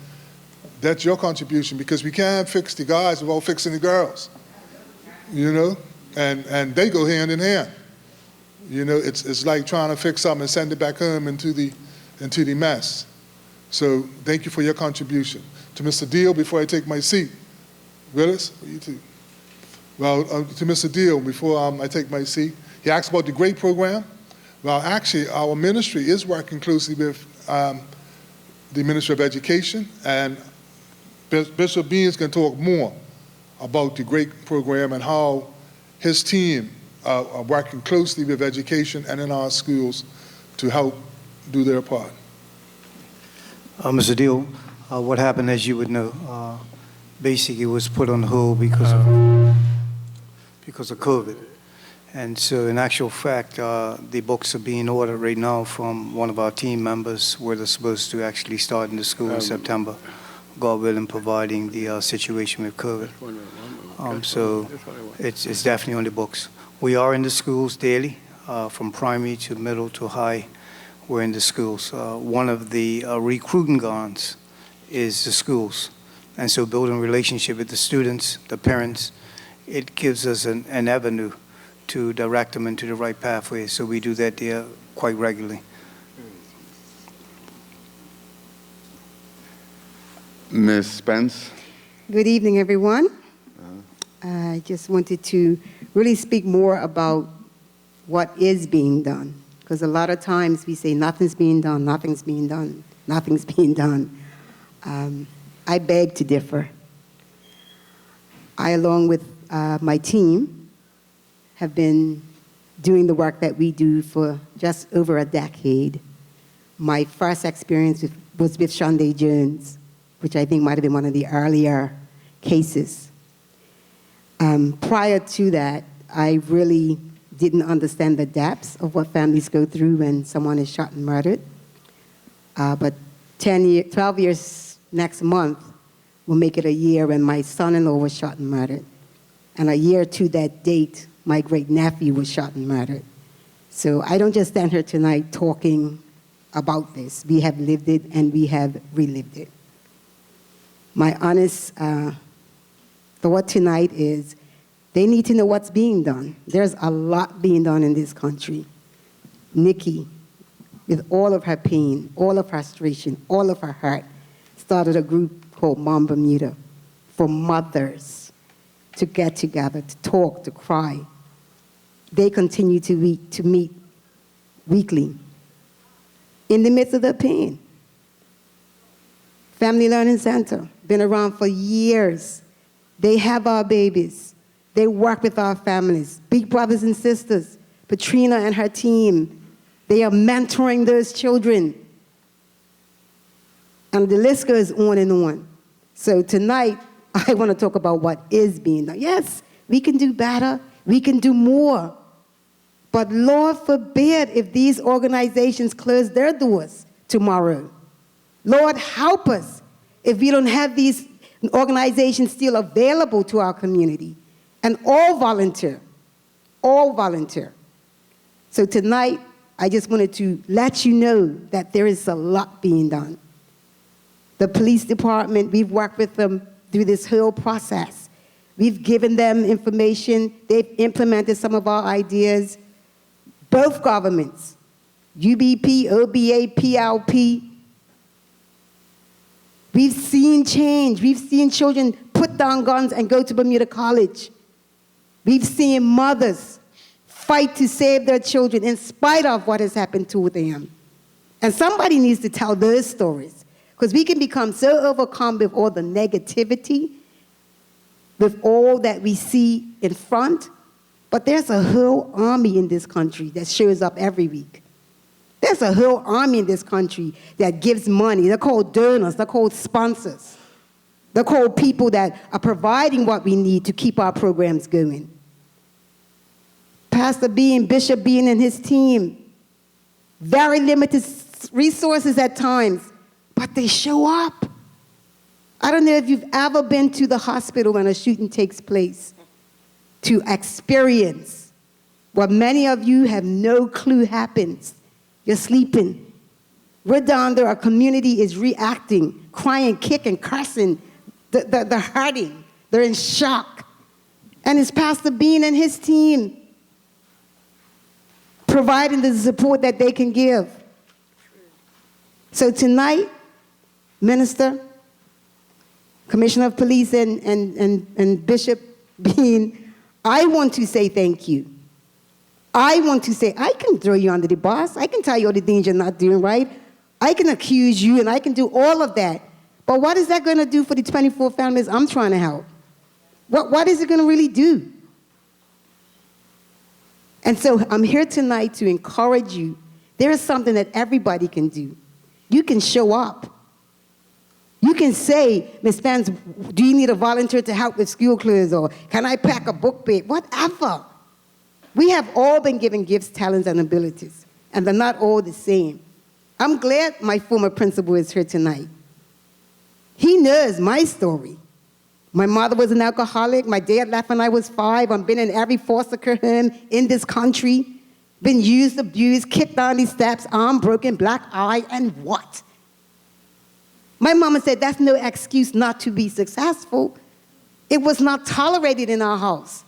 That's your contribution, because we can't fix the guys without fixing the girls, you know? And they go hand in hand. You know, it's like trying to fix something and send it back home into the mess. So thank you for your contribution. To Mr. Deal, before I take my seat. Willis, you too. Well, to Mr. Deal, before I take my seat, he asked about the GREAT program. Well, actually, our ministry is working closely with the Ministry of Education, and Bishop Beans can talk more about the GREAT program and how his team are working closely with education and in our schools to help do their part. Mr. Deal, what happened, as you would know, basically was put on hold because of COVID. And so in actual fact, the books are being ordered right now from one of our team members, where they're supposed to actually start in the school in September, God willing, providing the situation with COVID. So it's definitely on the books. We are in the schools daily, from primary to middle to high. We're in the schools. One of the recruiting grounds is the schools. And so building a relationship with the students, the parents, it gives us an avenue to direct them into the right pathway. So we do that there quite regularly. Ms. Spence? Good evening, everyone. I just wanted to really speak more about what is being done, because a lot of times we say nothing's being done, nothing's being done, nothing's being done. I beg to differ. I, along with my team, have been doing the work that we do for just over a decade. My first experience was with Shonda Jones, which I think might have been one of the earlier cases. Prior to that, I really didn't understand the depths of what families go through when someone is shot and murdered. But 12 years next month will make it a year when my son-in-law was shot and murdered. And a year to that date, my great-nephew was shot and murdered. So I don't just stand here tonight talking about this. We have lived it and we have relived it. My honest thought tonight is they need to know what's being done. There's a lot being done in this country. Nikki, with all of her pain, all of her frustration, all of her hurt, started a group called Mom Bermuda for mothers to get together, to talk, to cry. They continue to meet weekly in the midst of their pain. Family Learning Center, been around for years. They have our babies. They work with our families. Big brothers and sisters, Patrina and her team, they are mentoring those children. And the list goes on and on. So tonight, I want to talk about what is being done. Yes, we can do better. We can do more. But Lord forbid if these organizations close their doors tomorrow. Lord, help us if we don't have these organizations still available to our community. And all volunteer. All volunteer. So tonight, I just wanted to let you know that there is a lot being done. The police department, we've worked with them through this whole process. We've given them information. They've implemented some of our ideas. Both governments, UBP, OBA, PLP. We've seen change. We've seen children put down guns and go to Bermuda College. We've seen mothers fight to save their children in spite of what has happened to them. And somebody needs to tell those stories, because we can become so overcome with all the negativity, with all that we see in front, but there's a whole army in this country that shows up every week. There's a whole army in this country that gives money. They're called donors. They're called sponsors. They're called people that are providing what we need to keep our programs going. Pastor Bean, Bishop Bean and his team, very limited resources at times, but they show up. I don't know if you've ever been to the hospital when a shooting takes place to experience what many of you have no clue happens. You're sleeping. We're down there, our community is reacting, crying, kicking, cursing, they're hurting, they're in shock. And it's Pastor Bean and his team providing the support that they can give. So tonight, Minister, Commissioner of Police, and Bishop Bean, I want to say thank you. I want to say, I can throw you under the bus. I can tell you all the things you're not doing right. I can accuse you, and I can do all of that. But what is that going to do for the 24 families I'm trying to help? What is it going to really do? And so I'm here tonight to encourage you. There is something that everybody can do. You can show up. You can say, Ms. Spence, do you need a volunteer to help with school clothes, or can I pack a book bag? Whatever. We have all been given gifts, talents, and abilities, and they're not all the same. I'm glad my former principal is here tonight. He knows my story. My mother was an alcoholic. My dad left when I was 5. I've been in every foster care home in this country, been used, abused, kicked down these steps, arm broken, black eye, and what? My mama said that's no excuse not to be successful. It was not tolerated in our house.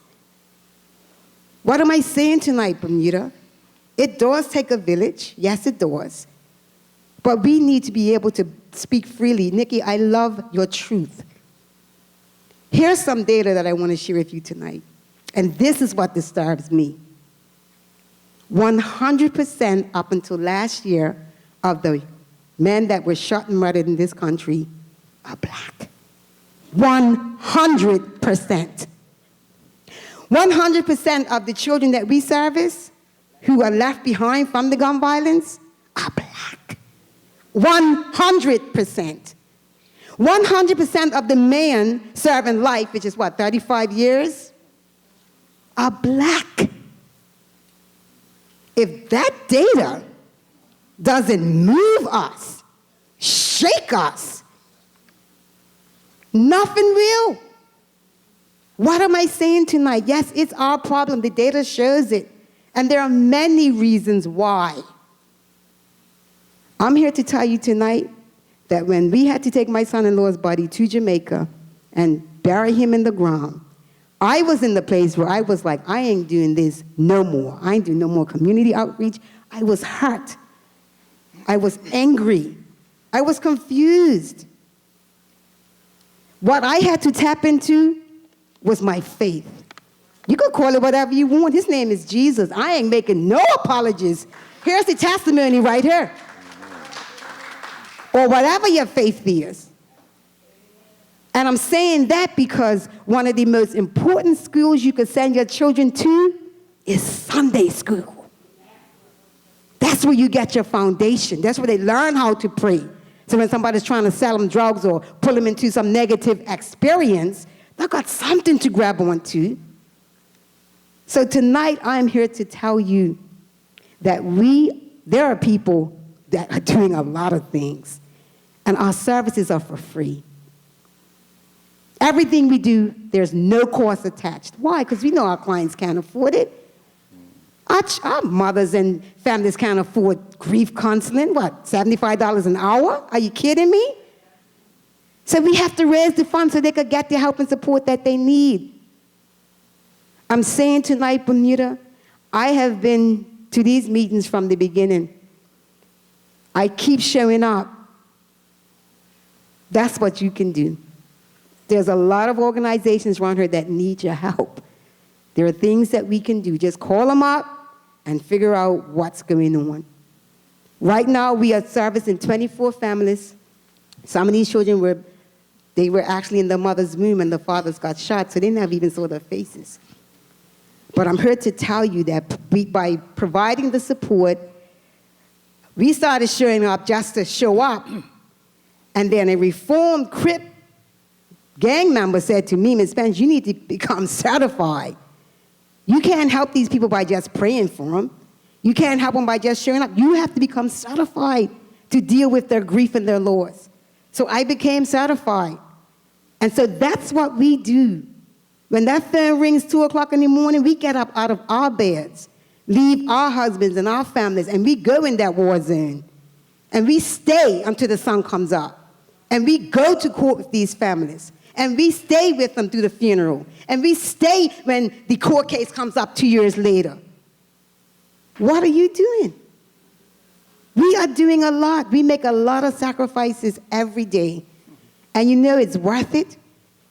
What am I saying tonight, Bermuda? It does take a village. Yes, it does. But we need to be able to speak freely. Nikki, I love your truth. Here's some data that I want to share with you tonight. And this is what disturbs me. 100% up until last year of the men that were shot and murdered in this country are black. 100%. 100% of the children that we service who are left behind from the gun violence are black. 100%. 100% of the men serving life, which is what, 35 years, are black. If that data doesn't move us, shake us, nothing will. What am I saying tonight? Yes, it's our problem. The data shows it. And there are many reasons why. I'm here to tell you tonight that when we had to take my son-in-law's body to Jamaica and bury him in the ground, I was in the place where I was like, I ain't doing this no more. I ain't doing no more community outreach. I was hurt. I was angry. I was confused. What I had to tap into was my faith. You could call it whatever you want. His name is Jesus. I ain't making no apologies. Here's the testimony right here. Or whatever your faith is. And I'm saying that because one of the most important schools you could send your children to is Sunday school. That's where you get your foundation. That's where they learn how to pray. So when somebody's trying to sell them drugs or pull them into some negative experience, they've got something to grab onto. So tonight, I'm here to tell you that there are people that are doing a lot of things, and our services are for free. Everything we do, there's no cost attached. Why? Because we know our clients can't afford it. Our mothers and families can't afford grief counseling. What, $75 an hour? Are you kidding me? So we have to raise the funds so they could get the help and support that they need. I'm saying tonight, Bermuda, I have been to these meetings from the beginning. I keep showing up. That's what you can do. There's a lot of organizations around here that need your help. There are things that we can do. Just call them up and figure out what's going on. Right now, we are servicing 24 families. Some of these children were actually in the mother's womb and the fathers got shot, so they never even saw their faces. But I'm here to tell you that by providing the support, we started showing up just to show up. And then a reformed Crip gang member said to me, Ms. Spence, you need to become certified. You can't help these people by just praying for them. You can't help them by just showing up. You have to become certified to deal with their grief and their loss. So I became certified. And so that's what we do. When that phone rings 2 o'clock in the morning, we get up out of our beds, leave our husbands and our families, and we go in that war zone. And we stay until the sun comes up. And we go to court with these families. And we stay with them through the funeral. And we stay when the court case comes up 2 years later. What are you doing? We are doing a lot. We make a lot of sacrifices every day. And you know it's worth it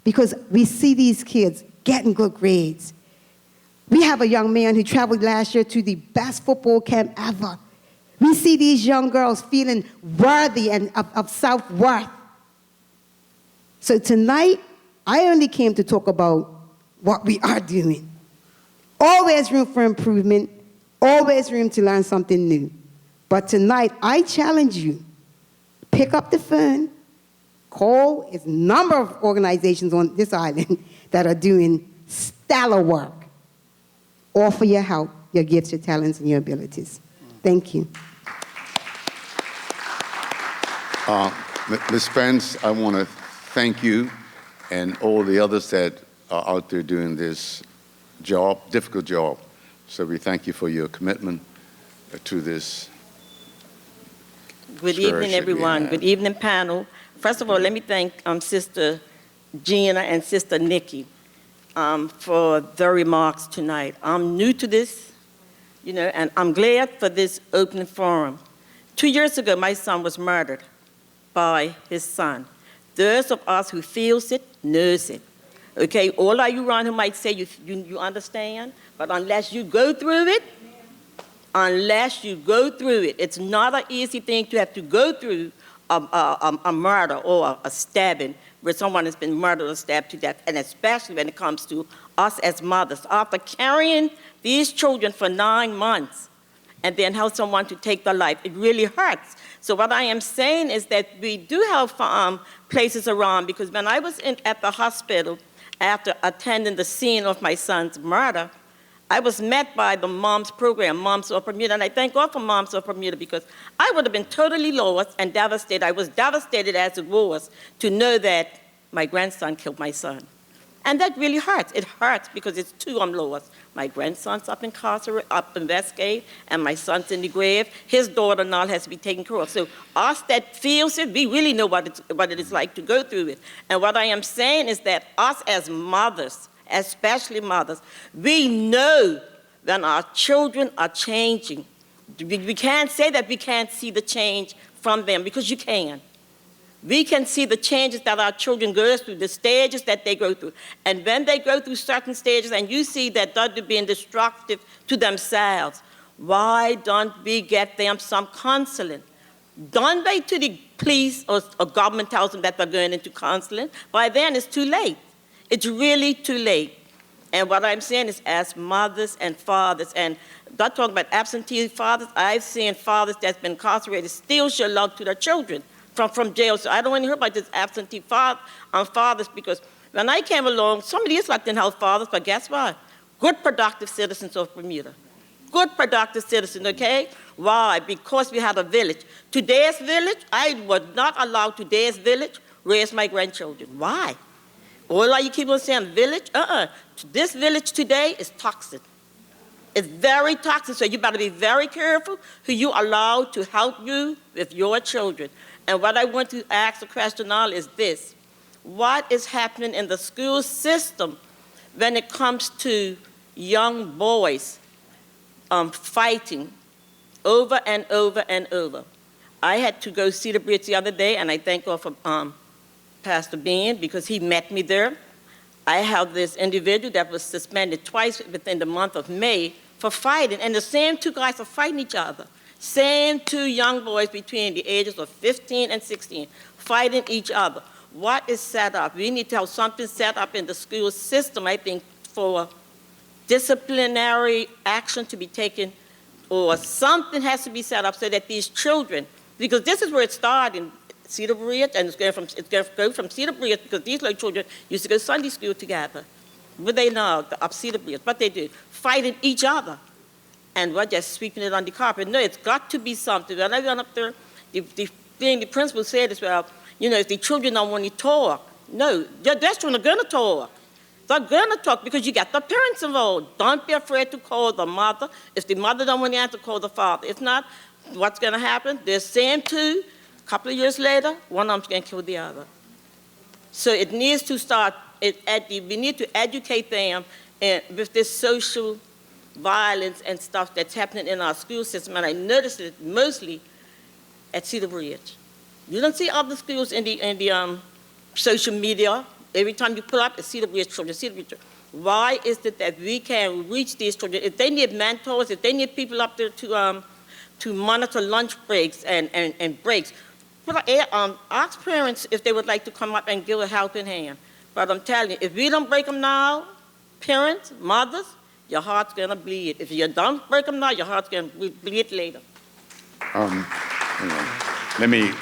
because we see these kids getting good grades. We have a young man who traveled last year to the best football camp ever. We see these young girls feeling worthy and of self-worth. So tonight, I only came to talk about what we are doing. Always room for improvement, always room to learn something new. But tonight, I challenge you, pick up the phone, call a number of organizations on this island that are doing stellar work. Offer your help, your gifts, your talents, and your abilities. Thank you. Ms. Spence, I want to thank you and all the others that are out there doing this job, difficult job. So we thank you for your commitment to this. Good evening, everyone. Good evening, panel. First of all, let me thank Sister Gina and Sister Nikki for their remarks tonight. I'm new to this, and I'm glad for this open forum. 2 years ago, my son was murdered by his son. Those of us who feels it, knows it. Okay, all of you around who might say you understand, but unless you go through it, it's not an easy thing to have to go through a murder or a stabbing where someone has been murdered or stabbed to death, and especially when it comes to us as mothers. After carrying these children for 9 months and then have someone to take their life, it really hurts. So what I am saying is that we do have places around, because when I was at the hospital after attending the scene of my son's murder, I was met by the Moms program, Moms of Bermuda, and I thank God for Moms of Bermuda because I would have been totally lost and devastated. I was devastated as it was to know that my grandson killed my son. And that really hurts. It hurts because it's two I'm lost. My grandson's up incarcerated, up in Westgate, and my son's in the grave. His daughter now has to be taken care of. So us that feels it, we really know what it is like to go through it. And what I am saying is that us as mothers, especially mothers, we know when our children are changing. We can't say that we can't see the change from them, because you can. We can see the changes that our children go through, the stages that they go through. And when they go through certain stages and you see that they're being destructive to themselves, why don't we get them some counseling? Don't wait till the police or government tells them that they're going into counseling. By then, it's too late. It's really too late. And what I'm saying is, as mothers and fathers, and not talking about absentee fathers, I've seen fathers that's been incarcerated still show love to their children from jail. So I don't want to hear about this absentee fathers, because when I came along, some of these like didn't have fathers, but guess what? Good, productive citizens of Bermuda. Good, productive citizens, okay? Why? Because we had a village. Today's village, I would not allow today's village raise my grandchildren. Why? All you keep on saying village, This village today is toxic. It's very toxic, so you better be very careful who you allow to help you with your children. And what I want to ask the question now is this: what is happening in the school system when it comes to young boys fighting over and over and over? I had to go see the bridge the other day, and I thank God for Pastor Bean, because he met me there. I have this individual that was suspended twice within the month of May for fighting, and the same two guys are fighting each other. Same two young boys between the ages of 15 and 16 fighting each other. What is set up? We need to have something set up in the school system, I think, for disciplinary action to be taken, or something has to be set up so that these children, because this is where it started in Cedar Bridge, and it's going to go from Cedar Bridge, because these little children used to go to Sunday school together. But they know, up Cedar Bridge, what they do, fighting each other. and we're just sweeping it on the carpet. No, it's got to be something. When I went up there, the thing the principal said is, well, you know, if the children don't want to talk, no, they're going to talk. They're going to talk because you got the parents involved. Don't be afraid to call the mother. If the mother don't want to answer, call the father. If not, what's going to happen? They're same two. A couple of years later, one of them's going to kill the other. So it needs to start, we need to educate them with this social violence and stuff that's happening in our school system. And I noticed it mostly at Cedar Bridge. You don't see other schools in the social media. Every time you pull up, it's Cedar Bridge children, Cedar Bridge children. Why is it that we can't reach these children? If they need mentors, if they need people up there to monitor lunch breaks and breaks, ask parents if they would like to come up and give a helping hand. But I'm telling you, if we don't break them now, parents, mothers, your heart's going to bleed. If you don't break them now, your heart's going to bleed later. Let me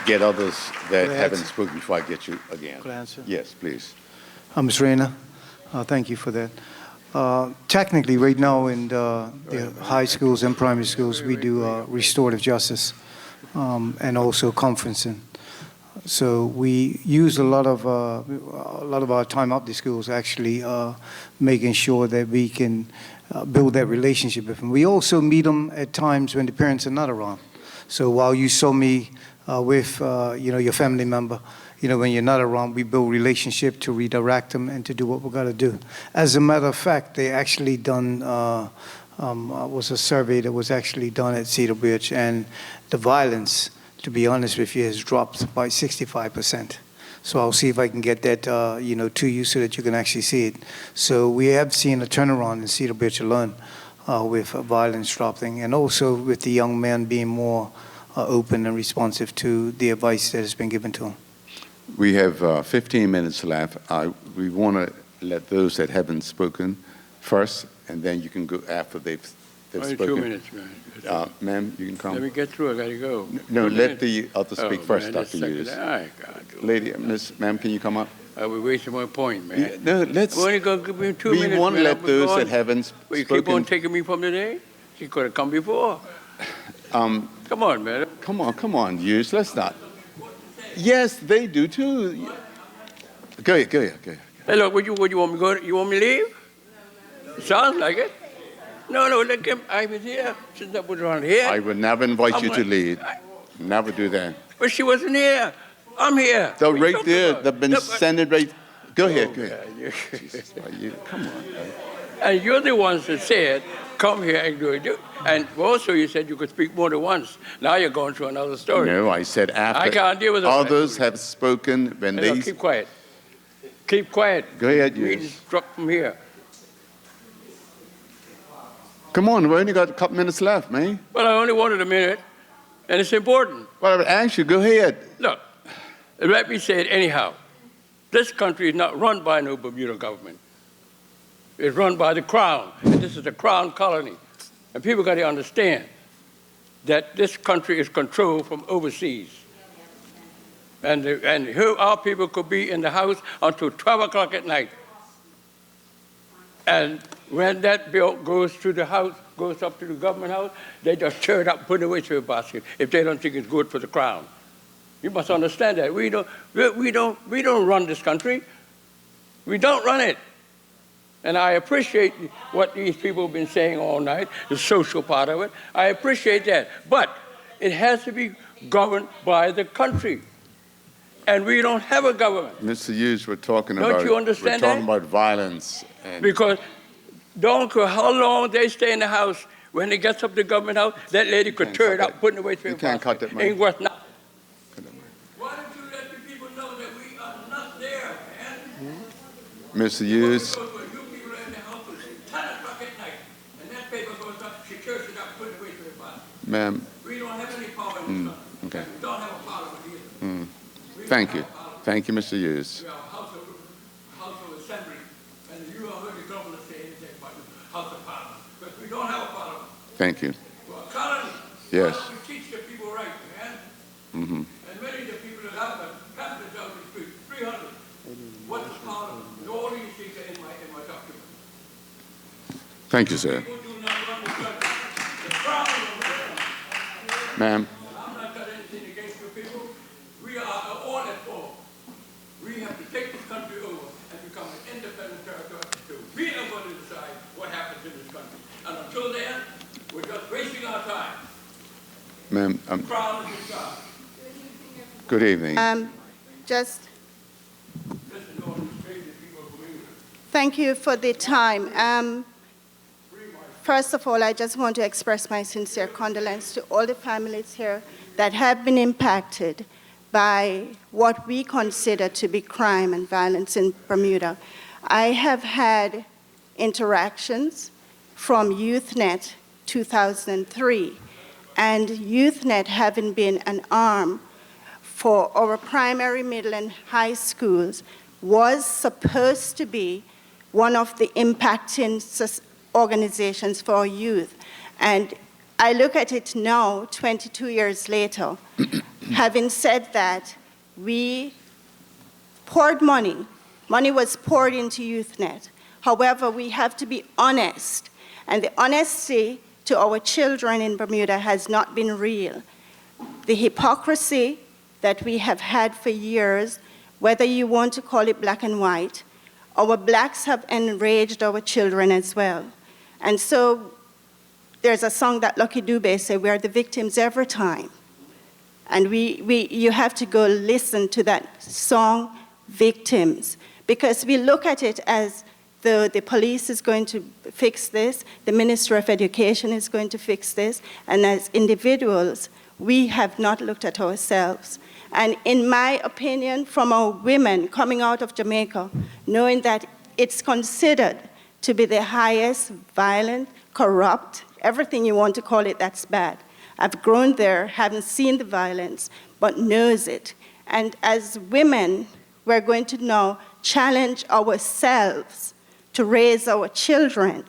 get others that haven't spoken before I get you again. Could I answer? Yes, please. Ms. Rayner, thank you for that. Technically, right now in the high schools and primary schools, we do restorative justice and also conferencing. So we use a lot of our time up the schools actually making sure that we can build that relationship with them. We also meet them at times when the parents are not around. So while you saw me with your family member, when you're not around, we build relationship to redirect them and to do what we got to do. As a matter of fact, they actually done was a survey that was actually done at Cedar Bridge, and the violence, to be honest with you, has dropped by 65%. So I'll see if I can get that to you so that you can actually see it. So we have seen a turnaround in Cedar Bridge alone with violence dropping, and also with the young man being more open and responsive to the advice that has been given to him. We have 15 minutes left. We want to let those that haven't spoken first, and then you can go after they've spoken. 2 minutes, man. Ma'am, you can come. Let me get through. I got to go. No, let the others speak first, man, Dr. Hughes. God. Lady, ma'am, can you come up? We're wasting my point, man. Yeah, no, let's. I'm only going to give me 2 minutes. We want to let those that haven't spoken. You keep on taking me from today? You could have come before. Come on, man. Come on, Hughes. Let's not. Yes, they do too. Go ahead. Hey, look, what you want me to go? You want me to leave? Sounds like it. No, look, I was here since I was around here. I would never invite you to lead. Never do that. But she wasn't here. I'm here. So right there, they've been sending right. Go ahead. Jesus, come on. Man. And you're the ones that said, come here and do it. And also you said you could speak more than once. Now you're going through another story. No, I said after. I can't deal with it. Others have spoken when they. Keep quiet. Keep quiet. Go ahead, you. We struck from here. Come on, we only got a couple minutes left, man. Well, I only wanted a minute, and it's important. Well, I would ask you, go ahead. Look, let me say it anyhow. This country is not run by no Bermuda government. It's run by the Crown, and this is a Crown colony. And people got to understand that this country is controlled from overseas. And here our people could be in the house until 12 o'clock at night. And when that bill goes to the house, goes up to the government house, they just tear it up, put it away to a basket if they don't think it's good for the Crown. You must understand that. We don't run this country. We don't run it. And I appreciate what these people have been saying all night, the social part of it. I appreciate that. But it has to be governed by the country. And we don't have a government. Mr. Hughes, we're talking about. Don't you understand that? We're talking about violence. Because don't care how long they stay in the house, when it gets up to the government house, that lady could tear it up, put it away to You can't cut that money. Ain't worth nothing. Why don't you let the people know that we are not there, man? Mr. Hughes. You people are in the house at 10 o'clock at night, and that paper goes up, she tears it up, put it away to the basket. Ma'am. We don't have any power in this country. Okay. We don't have a parliament either. Thank you. Thank you, Mr. Hughes. We are a house of assembly, and you have heard the governor say anything about the House of Parliament. But we don't have a parliament. Thank you. We're a colony. Yes. We teach the people right, man. Mm-hmm. And many of the people that have them come to the street, 300. What's the parliament? All these things are in my document. Thank you, sir. People do not run the country. Ma'am. I'm not got anything against you people. We are an ordered force. We have to take this country over and become an independent territory. So we are going to decide what happens in this country. And until then, we're just wasting our time. Ma'am, Crown is the crown. good evening. Thank you for the time. First of all, I just want to express my sincere condolence to all the families here that have been impacted by what we consider to be crime and violence in Bermuda. I have had interactions from YouthNet 2003, and YouthNet having been an arm for our primary, middle, and high schools was supposed to be one of the impacting organizations for our youth. And I look at it now, 22 years later, having said that, we poured money. Money was poured into YouthNet. However, we have to be honest, and the honesty to our children in Bermuda has not been real. The hypocrisy that we have had for years, whether you want to call it black and white, our blacks have enraged our children as well. And so there's a song that Lucky Dube said, we are the victims every time. And you have to go listen to that song, Victims, because we look at it as the police is going to fix this, the Minister of Education is going to fix this, and as individuals, we have not looked at ourselves. And in my opinion, from our women coming out of Jamaica, knowing that it's considered to be the highest violent, corrupt, everything you want to call it that's bad. I've grown there, haven't seen the violence, but knows it. And as women, we're going to now challenge ourselves to raise our children.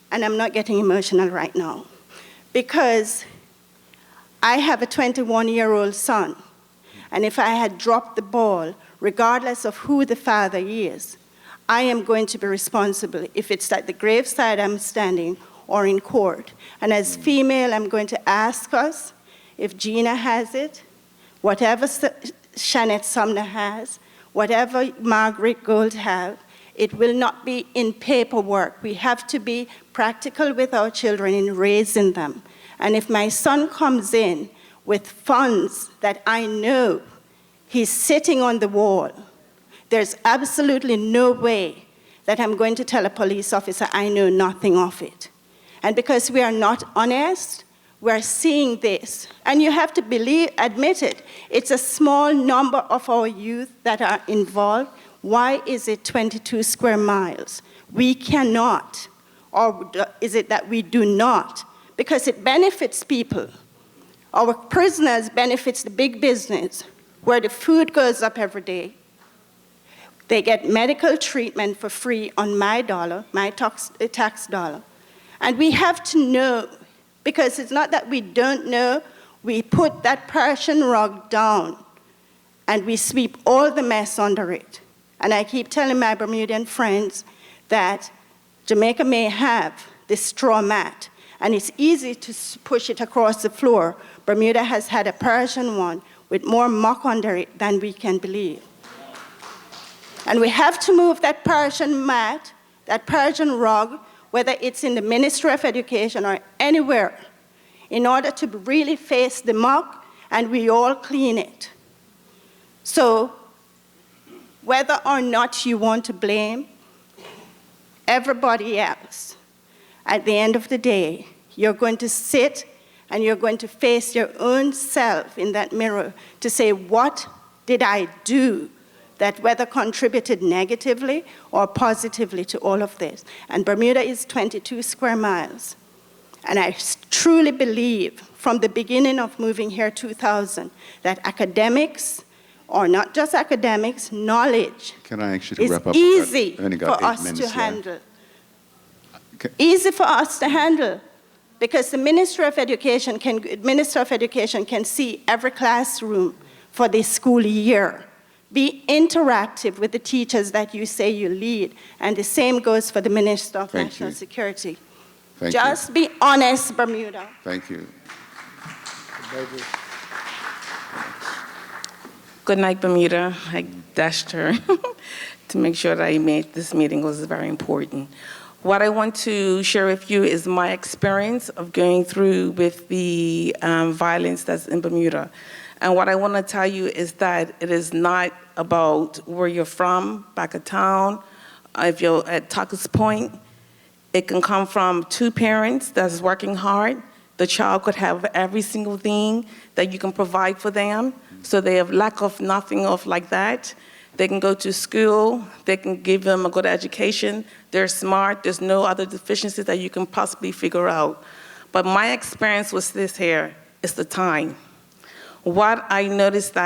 And I'm not getting emotional right now, because I have a 21-year-old son, and if I had dropped the ball, regardless of who the father is, I am going to be responsible if it's at the graveside I'm standing or in court. And as female, I'm going to ask us if Gina has it, whatever Shanette Sumner has, whatever Margaret Gold have, it will not be in paperwork. We have to be practical with our children in raising them. And if my son comes in with funds that I know he's sitting on the wall, there's absolutely no way that I'm going to tell a police officer I know nothing of it. And because we are not honest, we're seeing this. And you have to admit it. It's a small number of our youth that are involved. Why is it 22 square miles? We cannot, or is it that we do not? Because it benefits people. Our prisoners benefits the big business, where the food goes up every day. They get medical treatment for free on my dollar, my tax dollar. And we have to know, because it's not that we don't know, we put that Persian rug down and we sweep all the mess under it. And I keep telling my Bermudian friends that Jamaica may have this straw mat, and it's easy to push it across the floor. Bermuda has had a Persian one with more muck under it than we can believe. And we have to move that Persian mat, that Persian rug, whether it's in the Ministry of Education or anywhere, in order to really face the muck, and we all clean it. So whether or not you want to blame everybody else, at the end of the day, you're going to sit and you're going to face your own self in that mirror to say, what did I do that whether contributed negatively or positively to all of this? And Bermuda is 22 square miles. And I truly believe from the beginning of moving here 2000 that academics, or not just academics, knowledge Can I ask you to is wrap up? easy I only got for 8 us minutes to left. handle. Easy for us to handle, because the Minister of Education can see every classroom for this school year. Be interactive with the teachers that you say you lead, and the same goes for the Minister of National Security. Thank Just be honest, Bermuda. Thank you. Good night, Bermuda. I dashed her to make sure that I made this meeting was very important. What I want to share with you is my experience of going through with the violence that's in Bermuda. And what I want to tell you is that it is not about where you're from, back of town. If you're at Tucker's Point, it can come from two parents that's working hard. The child could have every single thing that you can provide for them, so they have lack of nothing of like that. They can go to school, they can give them a good education, they're smart, there's no other deficiencies that you can possibly figure out. But my experience was this here, it's the time. What I noticed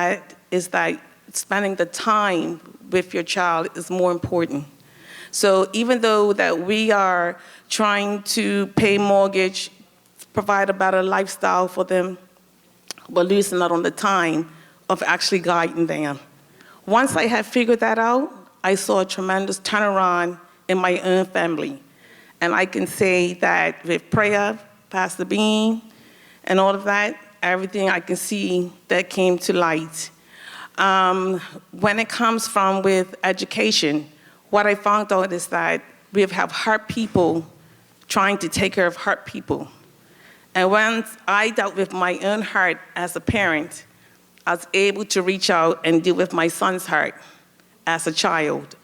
is that spending the time with your child is more important. So even though that we are trying to pay mortgage, provide a better lifestyle for them, we're losing out on the time of actually guiding them. Once I had figured that out, I saw a tremendous turnaround in my own family. And I can say that with prayer, Pastor Bean, and all of that, everything I can see that came to light. When it comes from with education, what I found out is that we have hurt people trying to take care of hurt people. And once I dealt with my own heart as a parent, I was able to reach out and deal with my son's heart as a child.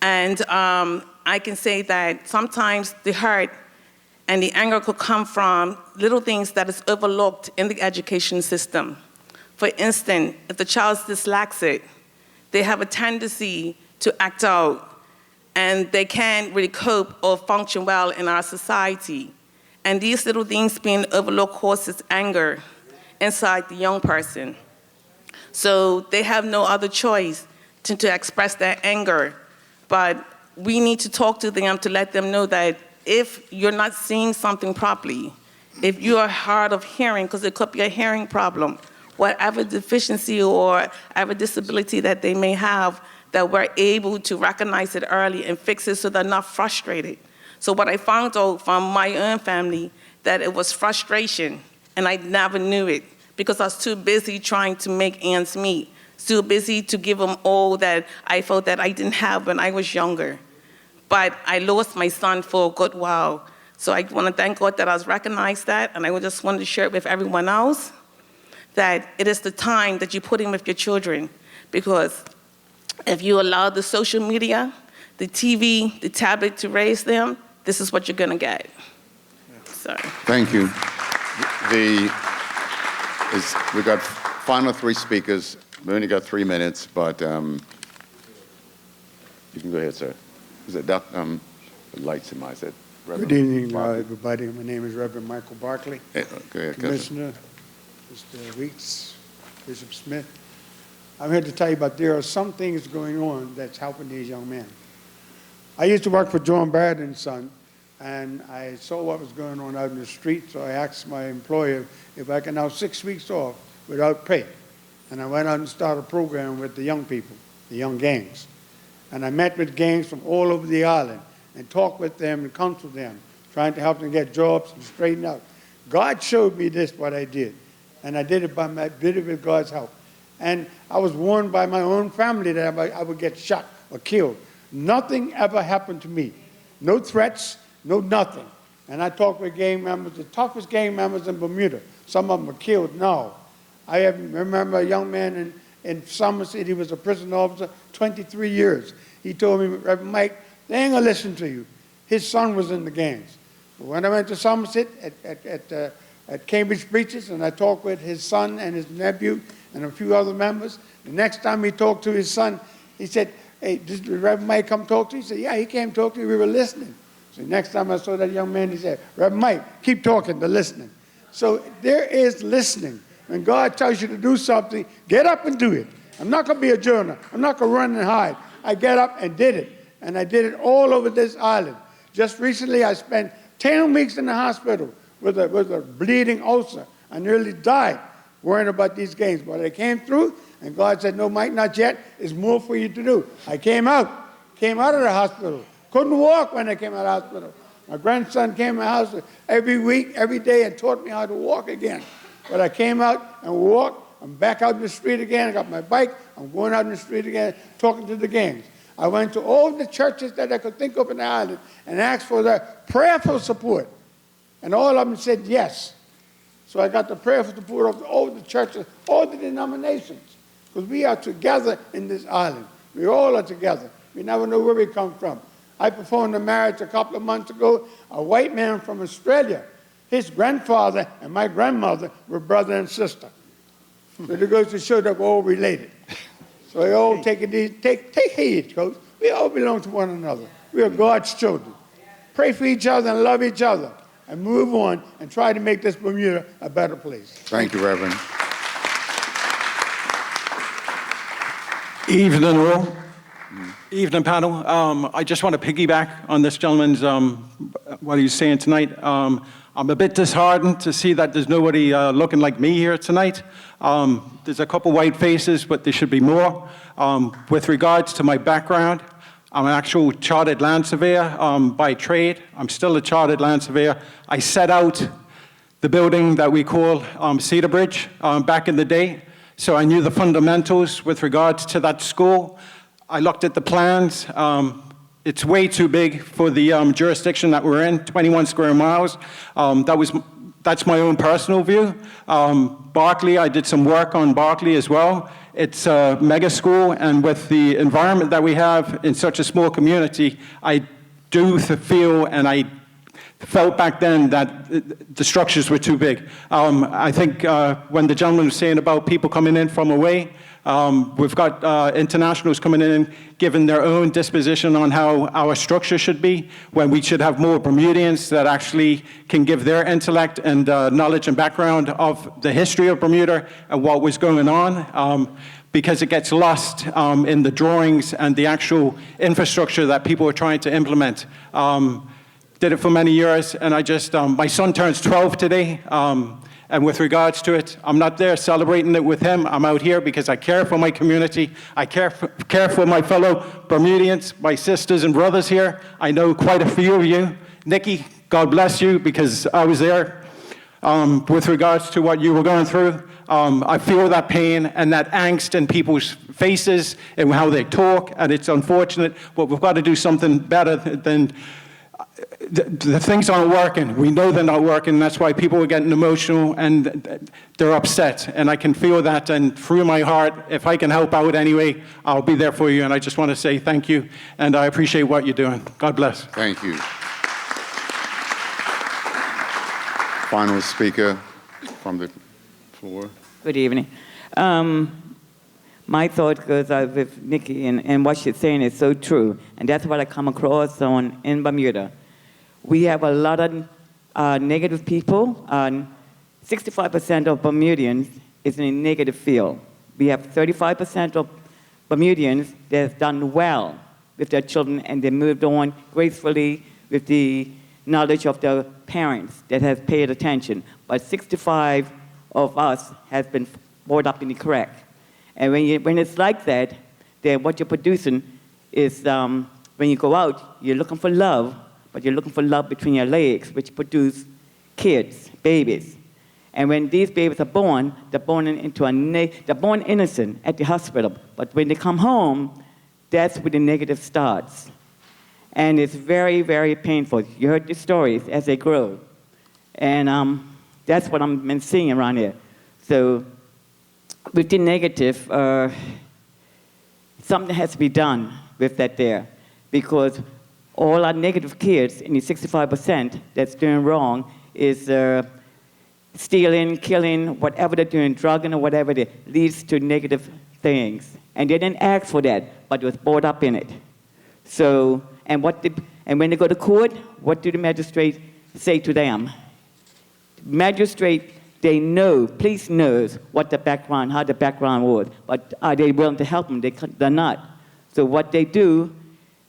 And I can say that sometimes the hurt and the anger could come from little things that is overlooked in the education system. For instance, if the child's dyslexic, they have a tendency to act out, and they can't really cope or function well in our society. And these little things being overlooked causes anger inside the young person. So they have no other choice to express their anger. But we need to talk to them to let them know that if you're not seeing something properly, if you are hard of hearing, because it could be a hearing problem, whatever deficiency or whatever disability that they may have, that we're able to recognize it early and fix it so they're not frustrated. So what I found out from my own family, that it was frustration, and I never knew it because I was too busy trying to make ends meet, too busy to give them all that I felt that I didn't have when I was younger. But I lost my son for a good while. So I want to thank God that I was recognized that, and I just wanted to share it with everyone else, that it is the time that you put in with your children, because if you allow the social media, the TV, the tablet to raise them, this is what you're going to get. Sorry. Thank you. We got final three speakers. We only got 3 minutes, but you can go ahead, sir. Is it the lights in my set? Good evening, everybody. My name is Reverend Michael Barkley. Commissioner, Mr. Weeks, Bishop Smith. I'm here to tell you about there are some things going on that's helping these young men. I used to work for John Barrett and Son, and I saw what was going on out in the street, so I asked my employer if I can have 6 weeks off without pay. And I went out and started a program with the young people, the young gangs. And I met with gangs from all over the island and talked with them and counseled them, trying to help them get jobs and straighten out. God showed me this, what I did, and I did it with God's help. And I was warned by my own family that I would get shot or killed. Nothing ever happened to me. No threats, no nothing. And I talked with gang members, the toughest gang members in Bermuda. Some of them are killed now. I remember a young man in Somerset, he was a prison officer, 23 years. He told me, Reverend Mike, they ain't gonna listen to you. His son was in the gangs. But when I went to Somerset at Cambridge Breaches, and I talked with his son and his nephew and a few other members, the next time he talked to his son, he said, hey, did Reverend Mike come talk to you? He said, yeah, he came talk to you, we were listening. So next time I saw that young man, he said, Reverend Mike, keep talking, they're listening. So there is listening. When God tells you to do something, get up and do it. I'm not gonna be a journer. I'm not gonna run and hide. I get up and did it. And I did it all over this island. Just recently, I spent 10 weeks in the hospital with a bleeding ulcer. I nearly died worrying about these gangs. But I came through, and God said, no, Mike, not yet. There's more for you to do. I came out of the hospital. Couldn't walk when I came out of the hospital. My grandson came to my house every week, every day, and taught me how to walk again. But I came out and walked. I'm back out in the street again. I got my bike. I'm going out in the street again, talking to the gangs. I went to all the churches that I could think of in the island and asked for their prayerful support. And all of them said yes. So I got the prayerful support of all the churches, all the denominations, because we are together in this island. We all are together. We never know where we come from. I performed a marriage a couple of months ago, a white man from Australia. His grandfather and my grandmother were brother and sister. So it goes to show that we're all related. So we all take heed, Coach. We all belong to one another. We are God's children. Pray for each other and love each other and move on and try to make this Bermuda a better place. Thank you, Reverend. Evening, all. Evening, panel. I just want to piggyback on this gentleman's, what he's saying tonight. I'm a bit disheartened to see that there's nobody looking like me here tonight. There's a couple white faces, but there should be more. With regards to my background, I'm an actual chartered land surveyor by trade. I'm still a chartered land surveyor. I set out the building that we call Cedar Bridge back in the day, so I knew the fundamentals with regards to that school. I looked at the plans. It's way too big for the jurisdiction that we're in, 21 square miles. That's my own personal view. Berkeley, I did some work on Berkeley as well. It's a mega school, and with the environment that we have in such a small community, I do feel, and I felt back then, that the structures were too big. I think when the gentleman was saying about people coming in from away, we've got internationals coming in giving their own disposition on how our structure should be, when we should have more Bermudians that actually can give their intellect and knowledge and background of the history of Bermuda and what was going on, because it gets lost in the drawings and the actual infrastructure that people are trying to implement. Did it for many years, and my son turns 12 today, and with regards to it, I'm not there celebrating it with him. I'm out here because I care for my community. I care for my fellow Bermudians, my sisters and brothers here. I know quite a few of you. Nikki, God bless you, because I was there. With regards to what you were going through, I feel that pain and that angst in people's faces and how they talk, and it's unfortunate, but we've got to do something better than the things aren't working. We know they're not working, and that's why people are getting emotional and they're upset. And I can feel that, and through my heart, if I can help out anyway, I'll be there for you. And I just want to say thank you, and I appreciate what you're doing. God bless. Thank you. Final speaker from the floor. Good evening. My thought goes out with Nikki, and what she's saying is so true. And that's what I come across in Bermuda. We have a lot of negative people. 65% of Bermudians is in a negative field. We have 35% of Bermudians that have done well with their children, and they moved on gracefully with the knowledge of their parents that has paid attention. But 65 of us has been brought up in the correct. And when it's like that, then what you're producing is, when you go out, you're looking for love, but you're looking for love between your legs, which produce kids, babies. And when these babies are born, they're born they're born innocent at the hospital. But when they come home, that's where the negative starts. And it's very, very painful. You heard the stories as they grow. And that's what I've been seeing around here. So with the negative, something has to be done with that there, because all our negative kids in the 65% that's doing wrong is stealing, killing, whatever they're doing, drugging or whatever, it leads to negative things. And they didn't ask for that, but was brought up in it. So, and when they go to court, what do the magistrate say to them? Magistrate, they know, police knows what the background, how the background was, but are they willing to help them? They're not. So what they do,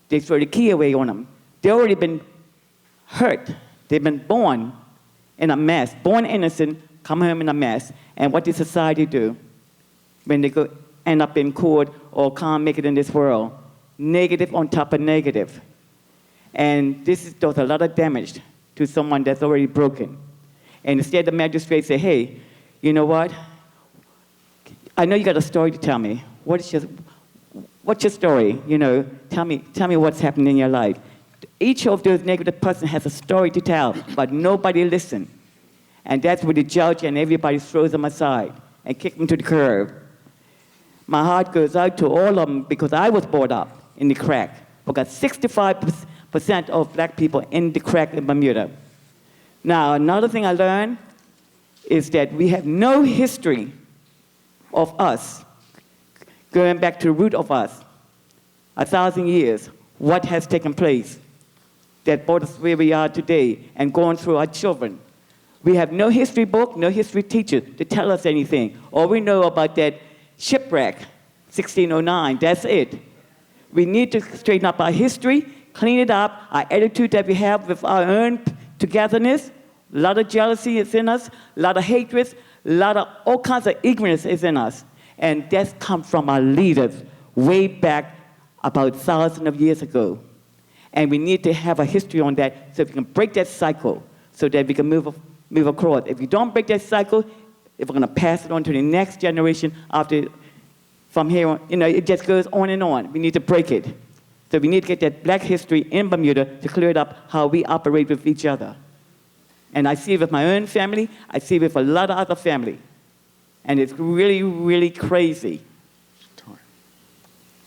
they throw the key away on them. They've already been hurt. They've been born in a mess, born innocent, come home in a mess. And what does society do when they end up in court or can't make it in this world? Negative on top of negative. And this does a lot of damage to someone that's already broken. And instead the magistrate say, hey, you know what? I know you got a story to tell me. What's your story? You know, tell me what's happened in your life. Each of those negative persons has a story to tell, but nobody listens. And that's where the judge and everybody throws them aside and kick them to the curb. My heart goes out to all of them because I was brought up in the crack. We got 65% of black people in the crack in Bermuda. Now, another thing I learned is that we have no history of us going back to the root of us, 1,000 years, what has taken place that brought us where we are today and going through our children. We have no history book, no history teacher to tell us anything. All we know about that shipwreck, 1609, that's it. We need to straighten up our history, clean it up, our attitude that we have with our own togetherness. A lot of jealousy is in us, a lot of hatred, a lot of all kinds of ignorance is in us. And that's come from our leaders way back about thousands of years ago. And we need to have a history on that so we can break that cycle so that we can move across. If we don't break that cycle, if we're going to pass it on to the next generation after, from here on, you know, it just goes on and on. We need to break it. So we need to get that black history in Bermuda to clear it up how we operate with each other. And I see it with my own family. I see it with a lot of other family. And it's really, really crazy.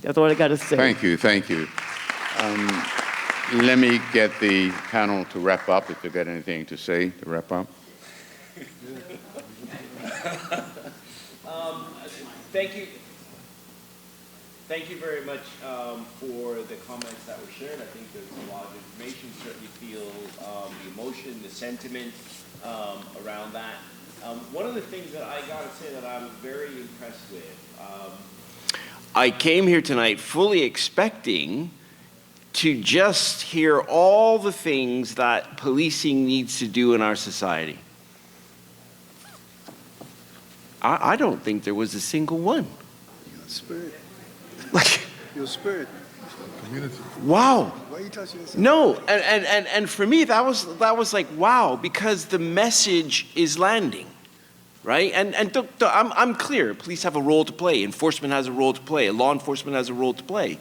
That's all I got to say. Thank you, thank you. Let me get the panel to wrap up, if you've got anything to say to wrap up. Thank you. Thank you very much for the comments that were shared. I think there's a lot of information. Certainly feel the emotion, the sentiment around that. One of the things that I got to say that I'm very impressed with, I came here tonight fully expecting to just hear all the things that policing needs to do in our society. I don't think there was a single one. Your spirit. Like, your spirit. Community. Wow. Why are you touching yourself? No, and for me that was like wow, because the message is landing, right? And I'm clear. Police have a role to play. Enforcement has a role to play. Law enforcement has a role to play.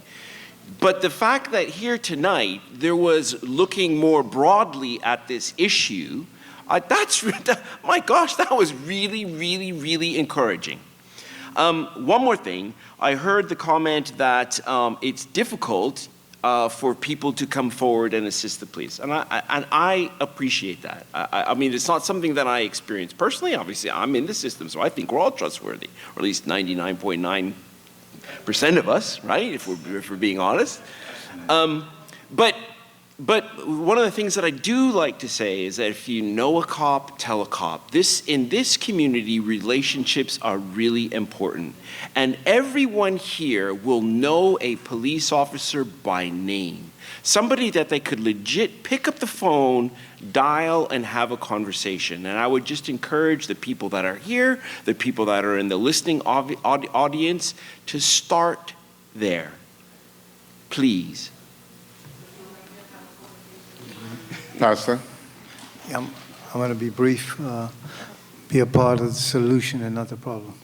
But the fact that here tonight there was looking more broadly at this issue, my gosh, that was really, really, really encouraging. One more thing, I heard the comment that it's difficult for people to come forward and assist the police, and I appreciate that. I mean, it's not something that I experience personally. Obviously, I'm in the system, so I think we're all trustworthy, or at least 99.9% of us, right? If we're being honest. But one of the things that I do like to say is that if you know a cop, tell a cop. In this community, relationships are really important. And everyone here will know a police officer by name. Somebody that they could legit pick up the phone, dial, and have a conversation. And I would just encourage the people that are here, the people that are in the listening audience, to start there. Please. Pastor? Yeah, I'm going to be brief. Be a part of the solution and not the problem.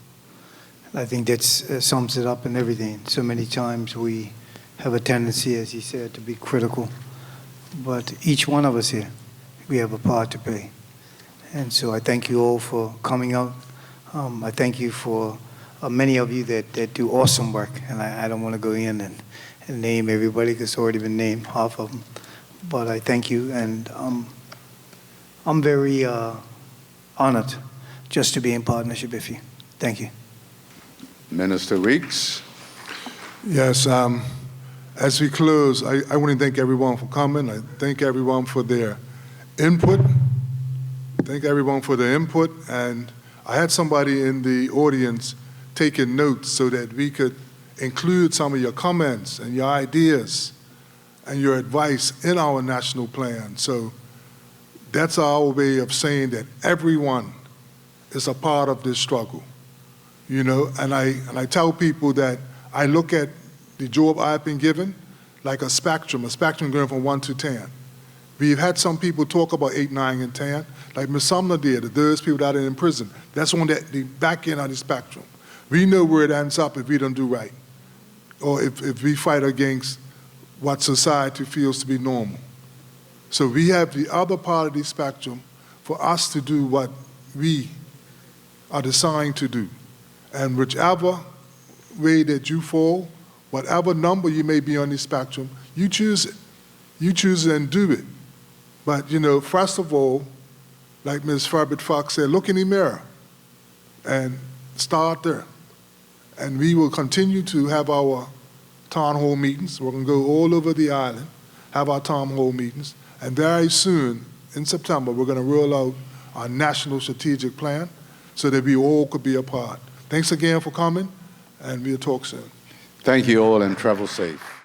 I think that sums it up in everything. So many times we have a tendency, as he said, to be critical. But each one of us here, we have a part to play. And so I thank you all for coming out. I thank you for many of you that do awesome work. And I don't want to go in and name everybody because it's already been named, half of them. But I thank you, and I'm very honored just to be in partnership with you. Thank you. Minister Weeks. Yes, as we close, I want to thank everyone for coming. I thank everyone for their input. Thank everyone for their input. And I had somebody in the audience taking notes so that we could include some of your comments and your ideas and your advice in our national plan. So that's our way of saying that everyone is a part of this struggle, you know. And I tell people that I look at the job I've been given like a spectrum going from 1 to 10. We've had some people talk about 8, 9, and 10, like Ms. Sumner did, those people that are in prison. That's on the back end of the spectrum. We know where it ends up if we don't do right, or if we fight against what society feels to be normal. So we have the other part of the spectrum for us to do what we are designed to do. And whichever way that you fall, whatever number you may be on the spectrum, you choose it. You choose it and do it. But, you know, first of all, like Ms. Farbert Fox said, look in the mirror and start there. And we will continue to have our town hall meetings. We're going to go all over the island, have our town hall meetings. And very soon, in September, we're going to roll out our national strategic plan so that we all could be a part. Thanks again for coming, and we'll talk soon. Thank you all, and travel safe.